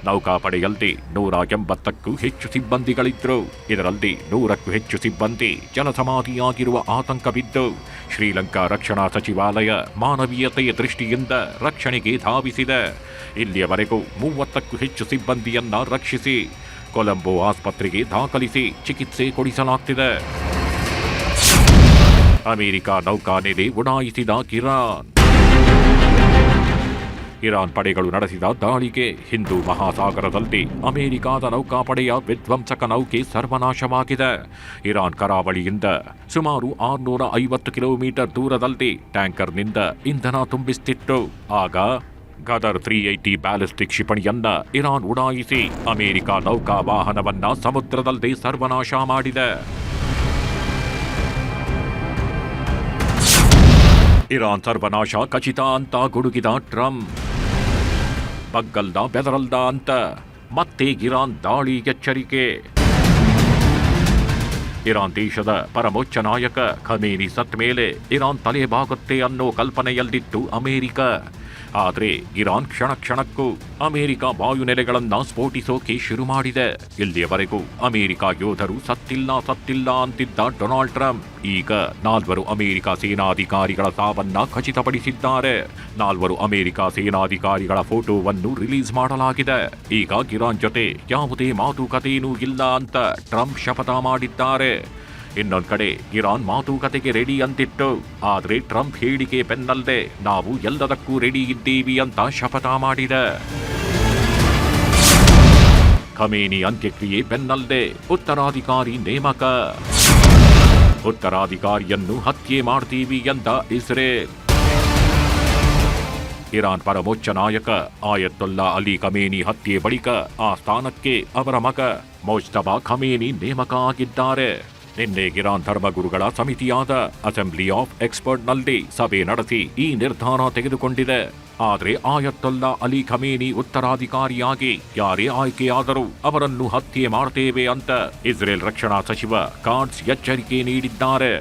[SPEAKER 2] ನೌಕಾಪಡೆಯಲ್ಲಿ 180ಕ್ಕೂ ಹೆಚ್ಚು ಸಿಬ್ಬಂದಿಗಳಿದ್ರು. ಇದರಲ್ಲಿ 100ಕ್ಕೂ ಹೆಚ್ಚು ಸಿಬ್ಬಂದಿ ಜಲಸಮಾಧಿಯಾಗಿರುವ ಆತಂಕವಿದ್ದು ಶ್ರೀಲಂಕಾ ರಕ್ಷಣಾ ಸಚಿವಾಲಯ ಮಾನವೀಯತೆಯ ದೃಷ್ಟಿಯಿಂದ ರಕ್ಷಣೆಗೆ ಧಾವಿಸಿದೆ. ಇಲ್ಲಿಯವರೆಗೂ 30ಕ್ಕೂ ಹೆಚ್ಚು ಸಿಬ್ಬಂದಿಯನ್ನ ರಕ್ಷಿಸಿ ಕೊಲಂಬೋ ಆಸ್ಪತ್ರೆಗೆ ದಾಖಲಿಸಿ ಚಿಕಿತ್ಸೆ ಕೊಡಿಸಲಾಗ್ತಿದೆ. ಅಮೆರಿಕ ನೌಕಾನೆಲೆ ಉಡಾಯಿಸಿದ ಇರಾನ್ ಪಡೆಗಳು ನಡೆಸಿದ ದಾಳಿಗೆ ಹಿಂದೂ ಮಹಾಸಾಗರದಲ್ಲಿ ಅಮೆರಿಕದ ನೌಕಾಪಡೆಯ ವಿಧ್ವಂಸಕ ನೌಕೆ ಸರ್ವನಾಶವಾಗಿದೆ. ಇರಾನ್ ಕರಾವಳಿಯಿಂದ ಸುಮಾರು 650 ಕಿಲೋಮೀಟರ್ ದೂರದಲ್ಲಿ ಟ್ಯಾಂಕರ್ನಿಂದ ಇಂಧನ ತುಂಬಿಸುತ್ತಿತ್ತು. ಆಗ ಗದರ್ 380 ಬ್ಯಾಲಿಸ್ಟಿಕ್ ಕ್ಷಿಪಣಿಯನ್ನ ಇರಾನ್ ಉಡಾಯಿಸಿ ಅಮೆರಿಕ ನೌಕಾ ವಾಹನವನ್ನ ಸಮುದ್ರದಲ್ಲಿ ಸರ್ವನಾಶ ಮಾಡಿದೆ. ಇರಾನ್ ಸರ್ವನಾಶ ಖಚಿತ ಅಂತ ಗುಡುಗಿದ ಟ್ರಂಪ್, ಬಗ್ಗಲ್ದ ಬೆದರಲ್ದ ಅಂತ ಮತ್ತೆ ಇರಾನ್ ದಾಳಿ ಎಚ್ಚರಿಕೆ. ಇರಾನ್ ದೇಶದ ಪರಮೋಚ್ಚ ನಾಯಕ ಖಮೇನಿ ಸತ್ ಮೇಲೆ ಇರಾನ್ ತಲೆಬಾಗುತ್ತೆ ಅನ್ನೋ ಕಲ್ಪನೆಯಲ್ಲಿತ್ತು ಅಮೆರಿಕ. ಆದರೆ ಇರಾನ್ ಕ್ಷಣಕ್ಕೂ ಅಮೆರಿಕ ವಾಯುನೆಲೆಗಳನ್ನ ಸ್ಫೋಟಿಸೋಕೆ ಶುರು ಮಾಡಿದೆ. ಇಲ್ಲಿಯವರೆಗೂ ಅಮೆರಿಕ ಯೋಧರು ಸತ್ತಿಲ್ಲ ಅಂತಿದ್ದ ಡೊನಾಲ್ಡ್ ಟ್ರಂಪ್ ಈಗ 4 ಅಮೆರಿಕ ಸೇನಾಧಿಕಾರಿಗಳ ಸಾವನ್ನ ಖಚಿತಪಡಿಸಿದ್ದಾರೆ. 4 ಅಮೆರಿಕ ಸೇನಾಧಿಕಾರಿಗಳ ಫೋಟೋವನ್ನು ರಿಲೀಸ್ ಮಾಡಲಾಗಿದೆ. ಈಗ ಇರಾನ್ ಜೊತೆ ಯಾವುದೇ ಮಾತುಕತೆಯೂ ಇಲ್ಲ ಅಂತ ಟ್ರಂಪ್ ಶಪಥ ಮಾಡಿದ್ದಾರೆ. ಇನ್ನೊಂದ್ ಕಡೆ ಇರಾನ್ ಮಾತುಕತೆಗೆ ರೆಡಿ ಅಂತಿತ್ತು. ಆದ್ರೆ ಟ್ರಂಪ್ ಹೇಳಿಕೆ ಬೆನ್ನಲ್ಲದೆ ನಾವು ಎಲ್ಲದಕ್ಕೂ ರೆಡಿ ಇದ್ದೀವಿ ಅಂತ ಶಪಥ ಮಾಡಿದೆ. ಖಮೇನಿ ಅಂತ್ಯಕ್ರಿಯೆ ಬೆನ್ನಲ್ಲದೆ ಉತ್ತರಾಧಿಕಾರಿ ನೇಮಕ. ಉತ್ತರಾಧಿಕಾರಿಯನ್ನು ಹತ್ಯೆ ಮಾಡ್ತೀವಿ ಎಂದ ಇಸ್ರೇಲ್. ಇರಾನ್ ಪರಮೋಚ್ಚ ನಾಯಕ ಆಯತುಲ್ಲಾ ಅಲಿ ಖಮೇನಿ ಹತ್ಯೆ ಬಳಿಕ ಆ ಸ್ಥಾನಕ್ಕೆ ಅವರ ಮಗ ಮೊಜ್ತಬಾ ಖಮೇನಿ ನೇಮಕ ಆಗಿದ್ದಾರೆ. ನಿನ್ನೆ ಇರಾನ್ ಧರ್ಮಗುರುಗಳ ಸಮಿತಿಯಾದ ಅಸೆಂಬ್ಲಿ ಆಫ್ ಎಕ್ಸ್ಪರ್ಟ್ನಲ್ಲಿ ಸಭೆ ನಡೆಸಿ ಈ ನಿರ್ಧಾರ ತೆಗೆದುಕೊಂಡಿದೆ. ಆದರೆ ಆಯತುಲ್ಲಾ ಅಲಿ ಖಮೇನಿ ಉತ್ತರಾಧಿಕಾರಿಯಾಗಿ ಯಾರೇ ಆಯ್ಕೆಯಾದರೂ ಅವರನ್ನು ಹತ್ಯೆ ಮಾಡ್ತೇವೆ ಅಂತ ಇಸ್ರೇಲ್ ರಕ್ಷಣಾ ಸಚಿವ ಕಾಟ್ಸ್ ಎಚ್ಚರಿಕೆ ನೀಡಿದ್ದಾರೆ.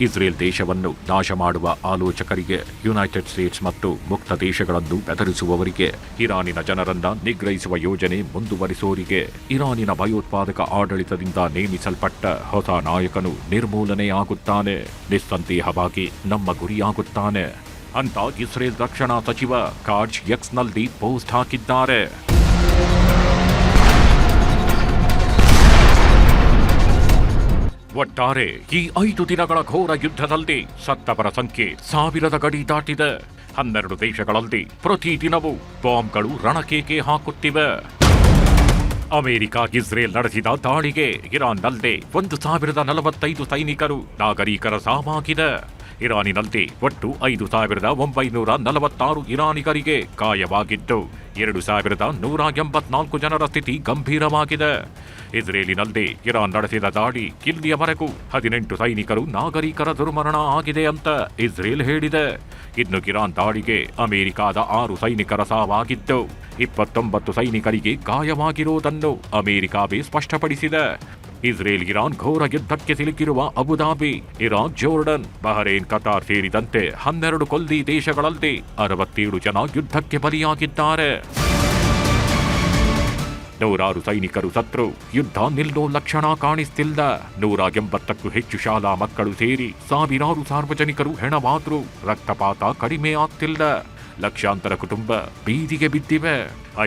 [SPEAKER 2] ಇಸ್ರೇಲ್ ದೇಶವನ್ನು ನಾಶ ಮಾಡುವ ಆಲೋಚಕರಿಗೆ, ಯುನೈಟೆಡ್ ಸ್ಟೇಟ್ಸ್ ಮತ್ತು ಮುಕ್ತ ದೇಶಗಳನ್ನು ಬೆದರಿಸುವವರಿಗೆ, ಇರಾನಿನ ಜನರನ್ನ ನಿಗ್ರಹಿಸುವ ಯೋಜನೆ ಮುಂದುವರಿಸುವವರಿಗೆ ಇರಾನಿನ ಭಯೋತ್ಪಾದಕ ಆಡಳಿತದಿಂದ ನೇಮಿಸಲ್ಪಟ್ಟ ಹೊಸ ನಾಯಕನು ನಿರ್ಮೂಲನೆಯಾಗುತ್ತಾನೆ, ನಿಸ್ಸಂದೇಹವಾಗಿ ನಮ್ಮ ಗುರಿಯಾಗುತ್ತಾನೆ ಅಂತ ಇಸ್ರೇಲ್ ರಕ್ಷಣಾ ಸಚಿವ ಕಾಟ್ಸ್ ಎಕ್ಸ್ನಲ್ಲಿ ಪೋಸ್ಟ್ ಹಾಕಿದ್ದಾರೆ. ಒಟ್ಟಾರೆ ಈ 5 ದಿನಗಳ ಘೋರ ಯುದ್ಧದಲ್ಲಿ ಸತ್ತವರ ಸಂಖ್ಯೆ 1000 ಗಡಿ ದಾಟಿದೆ. 12 ದೇಶಗಳಲ್ಲಿ ಪ್ರತಿದಿನವೂ ಬಾಂಬ್ಗಳು ರಣಕೇಕೆ ಹಾಕುತ್ತಿವೆ. ಅಮೆರಿಕ ಇಸ್ರೇಲ್ ನಡೆಸಿದ ದಾಳಿಗೆ ಇರಾನ್ನಲ್ಲದೆ 1045 ಸೈನಿಕರು, ನಾಗರಿಕರ ಸಾವಾಗಿದೆ. ಇರಾನಿನಲ್ಲಿ ಒಟ್ಟು 5946 ಇರಾನಿಗರಿಗೆ ಗಾಯವಾಗಿದ್ದು 2184 ಜನರ ಸ್ಥಿತಿ ಗಂಭೀರವಾಗಿದೆ. ಇಸ್ರೇಲಿನಲ್ಲಿ ಇರಾನ್ ನಡೆಸಿದ ದಾಳಿ ಇಲ್ಲಿಯವರೆಗೂ 18 ಸೈನಿಕರು, ನಾಗರಿಕರ ದುರ್ಮರಣ ಆಗಿದೆ ಅಂತ ಇಸ್ರೇಲ್ ಹೇಳಿದೆ. ಇನ್ನು ಇರಾನ್ ದಾಳಿಗೆ ಅಮೆರಿಕದ 6 ಸೈನಿಕರ ಸಾವಾಗಿದ್ದು 29 ಸೈನಿಕರಿಗೆ ಗಾಯವಾಗಿರುವುದನ್ನು ಅಮೆರಿಕವೇ ಸ್ಪಷ್ಟಪಡಿಸಿದೆ. ಇಸ್ರೇಲ್ ಇರಾನ್ ಘೋರ ಯುದ್ಧಕ್ಕೆ ಸಿಲುಕಿರುವ Abu Dhabi, Iraq, Jordan, Bahrain, Qatar ಸೇರಿದಂತೆ 12 ಕೊಲ್ಲಿ ದೇಶಗಳಲ್ಲಿ 67 ಜನ ಯುದ್ಧಕ್ಕೆ ಬಲಿಯಾಗಿದ್ದಾರೆ. 106 ಸೈನಿಕರು ಸತ್ರು. ಯುದ್ಧ ನಿಲ್ಲೋ ಲಕ್ಷಣ ಕಾಣಿಸ್ತಿಲ್ಲ. 180ಕ್ಕೂ ಹೆಚ್ಚು ಶಾಲಾ ಮಕ್ಕಳು ಸೇರಿ ಸಾವಿರಾರು ಸಾರ್ವಜನಿಕರು ಹೆಣವಾದ್ರು. ರಕ್ತಪಾತ ಕಡಿಮೆ ಆಗ್ತಿಲ್ಲ. ಲಕ್ಷಾಂತರ ಕುಟುಂಬ ಬೀದಿಗೆ ಬಿದ್ದಿವೆ.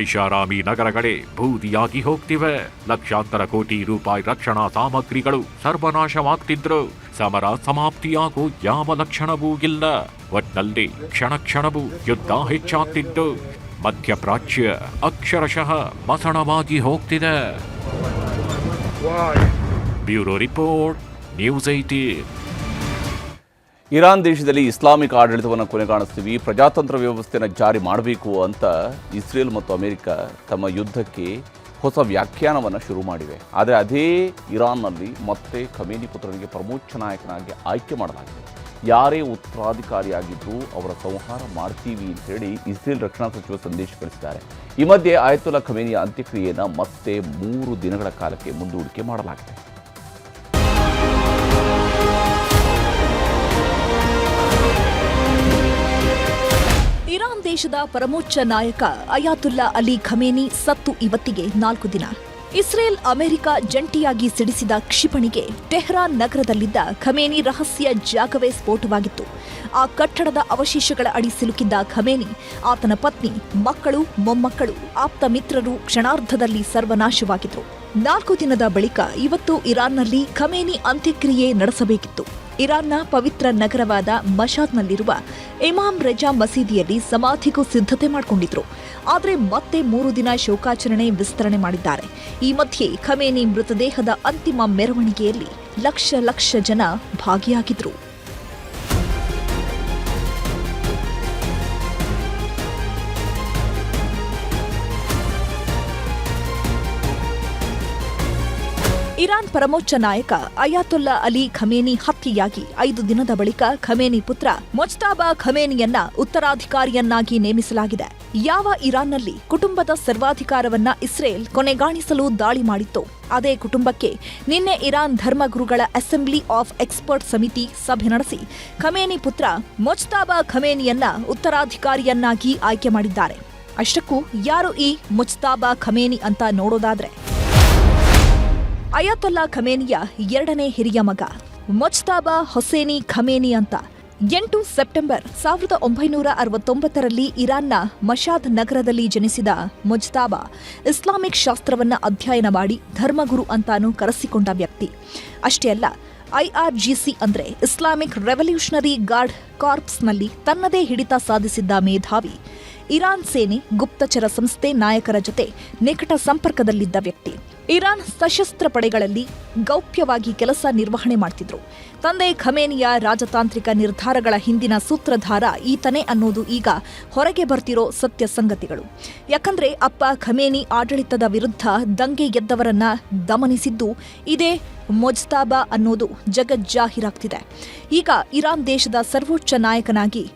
[SPEAKER 2] ಐಷಾರಾಮಿ ನಗರಗಳೇ ಬೂದಿಯಾಗಿ ಹೋಗ್ತಿವೆ. ಲಕ್ಷಾಂತರ ಕೋಟಿ ರೂಪಾಯಿ ರಕ್ಷಣಾ ಸಾಮಗ್ರಿಗಳು ಸರ್ವನಾಶವಾಗ್ತಿದ್ರು. ಸಮರ ಸಮಾಪ್ತಿಯಾಗೋ ಯಾವ ಲಕ್ಷಣವೂ ಇಲ್ಲ. ಒಟ್ನಲ್ಲಿ ಕ್ಷಣವೂ ಯುದ್ಧ ಹೆಚ್ಚಾಗ್ತಿದ್ದು ಮಧ್ಯಪ್ರಾಚ್ಯ ಅಕ್ಷರಶಃ ಮಸಣವಾಗಿ ಹೋಗ್ತಿದೆ. Bureau report, news 18.
[SPEAKER 1] ಇರಾನ್ ದೇಶದಲ್ಲಿ ಇಸ್ಲಾಮಿಕ್ ಆಡಳಿತವನ್ನು ಕೊನೆಗಾಣಿಸ್ತೀವಿ, ಪ್ರಜಾತಂತ್ರ ವ್ಯವಸ್ಥೆಯನ್ನು ಜಾರಿ ಮಾಡಬೇಕು ಅಂತ ಇಸ್ರೇಲ್ ಮತ್ತು ಅಮೆರಿಕ ತಮ್ಮ ಯುದ್ಧಕ್ಕೆ ಹೊಸ ವ್ಯಾಖ್ಯಾನವನ್ನು ಶುರು ಮಾಡಿವೆ. ಆದರೆ ಅದೇ ಇರಾನ್ನಲ್ಲಿ ಮತ್ತೆ ಖಮೇನಿ ಪುತ್ರನಿಗೆ ಪರಮೋಚ್ಚ ನಾಯಕನಾಗಿ ಆಯ್ಕೆ ಮಾಡಲಾಗಿದೆ. ಯಾರೇ ಉತ್ತರಾಧಿಕಾರಿಯಾಗಿದ್ದರೂ ಅವರ ಸಂಹಾರ ಮಾಡ್ತೀವಿ ಅಂತ ಹೇಳಿ ಇಸ್ರೇಲ್ ರಕ್ಷಣಾ ಸಚಿವ ಸಂದೇಶ ಕಳಿಸಿದ್ದಾರೆ. ಈ ಮಧ್ಯೆ ಆಯತುಲ್ಲಾ ಖಮೇನಿಯ ಅಂತ್ಯಕ್ರಿಯೆಯನ್ನು ಮತ್ತೆ 3 ದಿನಗಳ ಕಾಲಕ್ಕೆ ಮುಂದೂಡಿಕೆ ಮಾಡಲಾಗಿದೆ.
[SPEAKER 3] ಇರಾನ್ ದೇಶದ ಪರಮೋಚ್ಚ ನಾಯಕ ಅಯಾತುಲ್ಲಾ ಅಲಿ ಖಮೇನಿ ಸತ್ತು ಇವತ್ತಿಗೆ 4 ದಿನ. ಇಸ್ರೇಲ್ ಅಮೆರಿಕ ಜಂಟಿಯಾಗಿ ಸಿಡಿಸಿದ ಕ್ಷಿಪಣಿಗೆ ಟೆಹರಾನ್ ನಗರದಲ್ಲಿದ್ದ ಖಮೇನಿ ರಹಸ್ಯ ಜಾಗವೇ ಸ್ಫೋಟವಾಗಿತ್ತು. ಆ ಕಟ್ಟಡದ ಅವಶೇಷಗಳ ಅಡಿ ಸಿಲುಕಿದ್ದ ಖಮೇನಿ, ಆತನ ಪತ್ನಿ, ಮಕ್ಕಳು, ಮೊಮ್ಮಕ್ಕಳು, ಆಪ್ತ ಮಿತ್ರರು ಕ್ಷಣಾರ್ಧದಲ್ಲಿ ಸರ್ವನಾಶವಾಗಿದ್ರು. 4 ದಿನದ ಬಳಿಕ ಇವತ್ತು ಇರಾನ್ನಲ್ಲಿ ಖಮೇನಿ ಅಂತ್ಯಕ್ರಿಯೆ ನಡೆಸಬೇಕಿತ್ತು. ಇರಾನ್ನ ಪವಿತ್ರ ನಗರವಾದ ಮಶಾದ್ನಲ್ಲಿರುವ ಇಮಾಮ್ ರೆಜಾ ಮಸೀದಿಯಲ್ಲಿ ಸಮಾಧಿಗೂ ಸಿದ್ಧತೆ ಮಾಡಿಕೊಂಡಿದ್ರು. ಆದರೆ ಮತ್ತೆ 3 ದಿನ ಶೋಕಾಚರಣೆ ವಿಸ್ತರಣೆ ಮಾಡಿದ್ದಾರೆ. ಈ ಮಧ್ಯೆ ಖಮೇನಿ ಮೃತದೇಹದ ಅಂತಿಮ ಮೆರವಣಿಗೆಯಲ್ಲಿ ಲಕ್ಷ ಜನ ಭಾಗಿಯಾಗಿದ್ರು. ಇರಾನ್ ಪರಮೋಚ್ಚ ನಾಯಕ ಅಯಾತುಲ್ಲಾ ಅಲಿ ಖಮೇನಿ ಹತ್ಯೆಯಾಗಿ 5 ದಿನದ ಬಳಿಕ ಖಮೇನಿ ಪುತ್ರ ಮೊಜ್ತಾಬಾ ಖಮೇನಿಯನ್ನ ಉತ್ತರಾಧಿಕಾರಿಯನ್ನಾಗಿ ನೇಮಿಸಲಾಗಿದೆ. ಯಾವ ಇರಾನ್ನಲ್ಲಿ ಕುಟುಂಬದ ಸರ್ವಾಧಿಕಾರವನ್ನ ಇಸ್ರೇಲ್ ಕೊನೆಗಾಣಿಸಲು ದಾಳಿ ಮಾಡಿತ್ತೋ ಅದೇ ಕುಟುಂಬಕ್ಕೆ ನಿನ್ನೆ ಇರಾನ್ ಧರ್ಮಗುರುಗಳ ಅಸೆಂಬ್ಲಿ ಆಫ್ ಎಕ್ಸ್ಪರ್ಟ್ ಸಮಿತಿ ಸಭೆ ನಡೆಸಿ ಖಮೇನಿ ಪುತ್ರ ಮೊಜ್ತಾಬಾ ಖಮೇನಿಯನ್ನ ಉತ್ತರಾಧಿಕಾರಿಯನ್ನಾಗಿ ಆಯ್ಕೆ ಮಾಡಿದ್ದಾರೆ. ಅಷ್ಟಕ್ಕೂ ಯಾರು ಈ ಮೊಜ್ತಾಬಾ ಖಮೇನಿ ಅಂತ ನೋಡೋದಾದ್ರೆ, ಅಯಾತುಲ್ಲಾ ಖಮೇನಿಯ 2ನೇ ಹಿರಿಯ ಮಗ ಮೊಜ್ತಾಬಾ ಹೊಸೇನಿ ಖಮೇನಿ ಅಂತ. 8 ಸೆಪ್ಟೆಂಬರ್ 1969ರಲ್ಲಿ ಇರಾನ್ನ ಮಶಾದ್ ನಗರದಲ್ಲಿ ಜನಿಸಿದ ಮೊಜ್ತಾಬಾ ಇಸ್ಲಾಮಿಕ್ ಶಾಸ್ತ್ರವನ್ನ ಅಧ್ಯಯನ ಮಾಡಿ ಧರ್ಮಗುರು ಅಂತಾನೂ ಕರೆಸಿಕೊಂಡ ವ್ಯಕ್ತಿ. ಅಷ್ಟೇ ಅಲ್ಲ, IRGC ಅಂದ್ರೆ ಇಸ್ಲಾಮಿಕ್ ರೆವಲ್ಯೂಷನರಿ ಗಾರ್ಡ್ ಕಾರ್ಪ್ಸ್ನಲ್ಲಿ ತನ್ನದೇ ಹಿಡಿತ ಸಾಧಿಸಿದ್ದ ಮೇಧಾವಿ. ಇರಾನ್ ಸೇನೆ, ಗುಪ್ತಚರ ಸಂಸ್ಥೆ ನಾಯಕರ ಜೊತೆ ನಿಕಟ ಸಂಪರ್ಕದಲ್ಲಿದ್ದ ವ್ಯಕ್ತಿ. ಇರಾನ್ ಸಶಸ್ತ್ರ ಪಡೆಗಳಲ್ಲಿ ಗೌಪ್ಯವಾಗಿ ಕೆಲಸ ನಿರ್ವಹಣೆ ಮಾಡ್ತಿದ್ರು. ತಂದೆ ಖಮೇನಿಯ ರಾಜತಾಂತ್ರಿಕ ನಿರ್ಧಾರಗಳ ಹಿಂದಿನ ಸೂತ್ರಧಾರ ಈತನೇ ಅನ್ನೋದು ಈಗ ಹೊರಗೆ ಬರ್ತಿರೋ ಸತ್ಯ ಸಂಗತಿಗಳು. ಯಾಕಂದ್ರೆ ಅಪ್ಪ ಖಮೇನಿ ಆಡಳಿತದ ವಿರುದ್ಧ ದಂಗೆ ಎದ್ದವರನ್ನ ದಮನಿಸಿದ್ದು ಇದೇ ಮೊಜ್ತಾಬಾ ಅನ್ನೋದು ಜಗಜ್ಜಾಹೀರಾಗ್ತಿದೆ. ಈಗ ಇರಾನ್ ದೇಶದ ಸರ್ವೋಚ್ಚ ನಾಯಕನಾಗಿ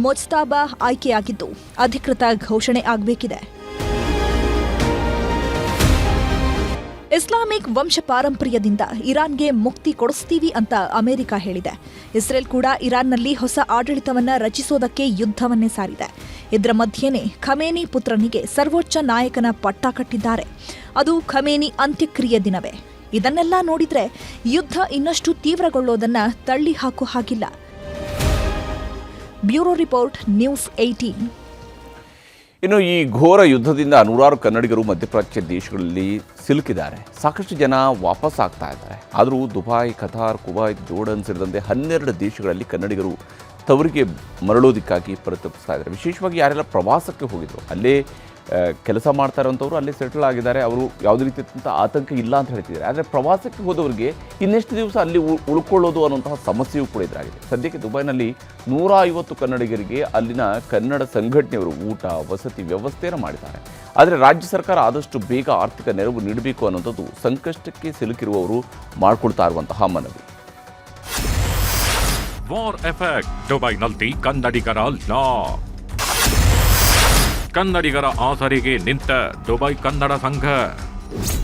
[SPEAKER 3] ಮೊಜ್ತಾಬಾ ಆಯ್ಕೆಯಾಗಿದ್ದು ಅಧಿಕೃತ ಘೋಷಣೆ ಆಗಬೇಕಿದೆ. ಇಸ್ಲಾಮಿಕ್ ವಂಶ ಪಾರಂಪರ್ಯದಿಂದ ಇರಾನ್ಗೆ ಮುಕ್ತಿ ಕೊಡಿಸ್ತೀವಿ ಅಂತ ಅಮೆರಿಕ ಹೇಳಿದೆ. ಇಸ್ರೇಲ್ ಕೂಡ ಇರಾನ್ನಲ್ಲಿ ಹೊಸ ಆಡಳಿತವನ್ನ ರಚಿಸೋದಕ್ಕೆ ಯುದ್ಧವನ್ನೇ ಸಾರಿದೆ. ಇದರ ಮಧ್ಯೆನೇ ಖಮೇನಿ ಪುತ್ರನಿಗೆ ಸರ್ವೋಚ್ಚ ನಾಯಕನ ಪಟ್ಟ ಕಟ್ಟಿದ್ದಾರೆ. ಅದು ಖಮೇನಿ ಅಂತ್ಯಕ್ರಿಯೆ ದಿನವೇ. ಇದನ್ನೆಲ್ಲ ನೋಡಿದ್ರೆ ಯುದ್ಧ ಇನ್ನಷ್ಟು ತೀವ್ರಗೊಳ್ಳೋದನ್ನ ತಳ್ಳಿ ಹಾಕೋ ಹಾಗಿಲ್ಲ. Bureau report, news 18.
[SPEAKER 1] ಇನ್ನು ಈ ಘೋರ ಯುದ್ಧದಿಂದ 100 ಕನ್ನಡಿಗರು ಮಧ್ಯಪ್ರಾಚ್ಯ ದೇಶಗಳಲ್ಲಿ ಸಿಲುಕಿದ್ದಾರೆ. ಸಾಕಷ್ಟು ಜನ ವಾಪಸ್ ಆಗ್ತಾ ಇದ್ದಾರೆ. ಆದರೂ ದುಬೈ, ಕತಾರ್, ಕುವೈತ್, ಜೋರ್ಡನ್ ಸೇರಿದಂತೆ 12 ದೇಶಗಳಲ್ಲಿ ಕನ್ನಡಿಗರು ತವರಿಗೆ ಮರಳೋದಕ್ಕಾಗಿ ಪರಿತಪಿಸ್ತಾ ಇದ್ದಾರೆ. ವಿಶೇಷವಾಗಿ ಯಾರೆಲ್ಲ ಪ್ರವಾಸಕ್ಕೆ ಹೋಗಿದ್ರು, ಅಲ್ಲೇ ಕೆಲಸ ಮಾಡ್ತಾ ಇರೋಂಥವ್ರು ಅಲ್ಲೇ ಸೆಟಲ್ ಆಗಿದ್ದಾರೆ, ಅವರು ಯಾವುದೇ ರೀತಿಯಾದಂಥ ಆತಂಕ ಇಲ್ಲ ಅಂತ ಹೇಳ್ತಿದ್ದಾರೆ. ಆದರೆ ಪ್ರವಾಸಕ್ಕೆ ಹೋದವರಿಗೆ ಇನ್ನೆಷ್ಟು ದಿವಸ ಅಲ್ಲಿ ಉಳ್ಕೊಳ್ಳೋದು ಅನ್ನುವಂತಹ ಸಮಸ್ಯೆಯೂ ಕೂಡ ಎದುರಾಗಿದೆ. ಸದ್ಯಕ್ಕೆ ದುಬೈನಲ್ಲಿ 150 ಕನ್ನಡಿಗರಿಗೆ ಅಲ್ಲಿನ ಕನ್ನಡ ಸಂಘಟನೆಯವರು ಊಟ, ವಸತಿ ವ್ಯವಸ್ಥೆಯನ್ನು ಮಾಡಿದ್ದಾರೆ. ಆದರೆ ರಾಜ್ಯ ಸರ್ಕಾರ ಆದಷ್ಟು ಬೇಗ ಆರ್ಥಿಕ ನೆರವು ನೀಡಬೇಕು ಅನ್ನೋಂಥದ್ದು ಸಂಕಷ್ಟಕ್ಕೆ ಸಿಲುಕಿರುವವರು ಮಾಡಿಕೊಳ್ತಾ ಇರುವಂತಹ ಮನವಿ.
[SPEAKER 2] ವಾರ್ ಎಫೆಕ್ಟ್, ದುಬೈನಲ್ಲಿ ಕನ್ನಡಿಗರ ಲಾ. ಕನ್ನಡಿಗರ ಆಸರೆಗೆ ನಿಂತ ದುಬೈ ಕನ್ನಡ ಸಂಘ.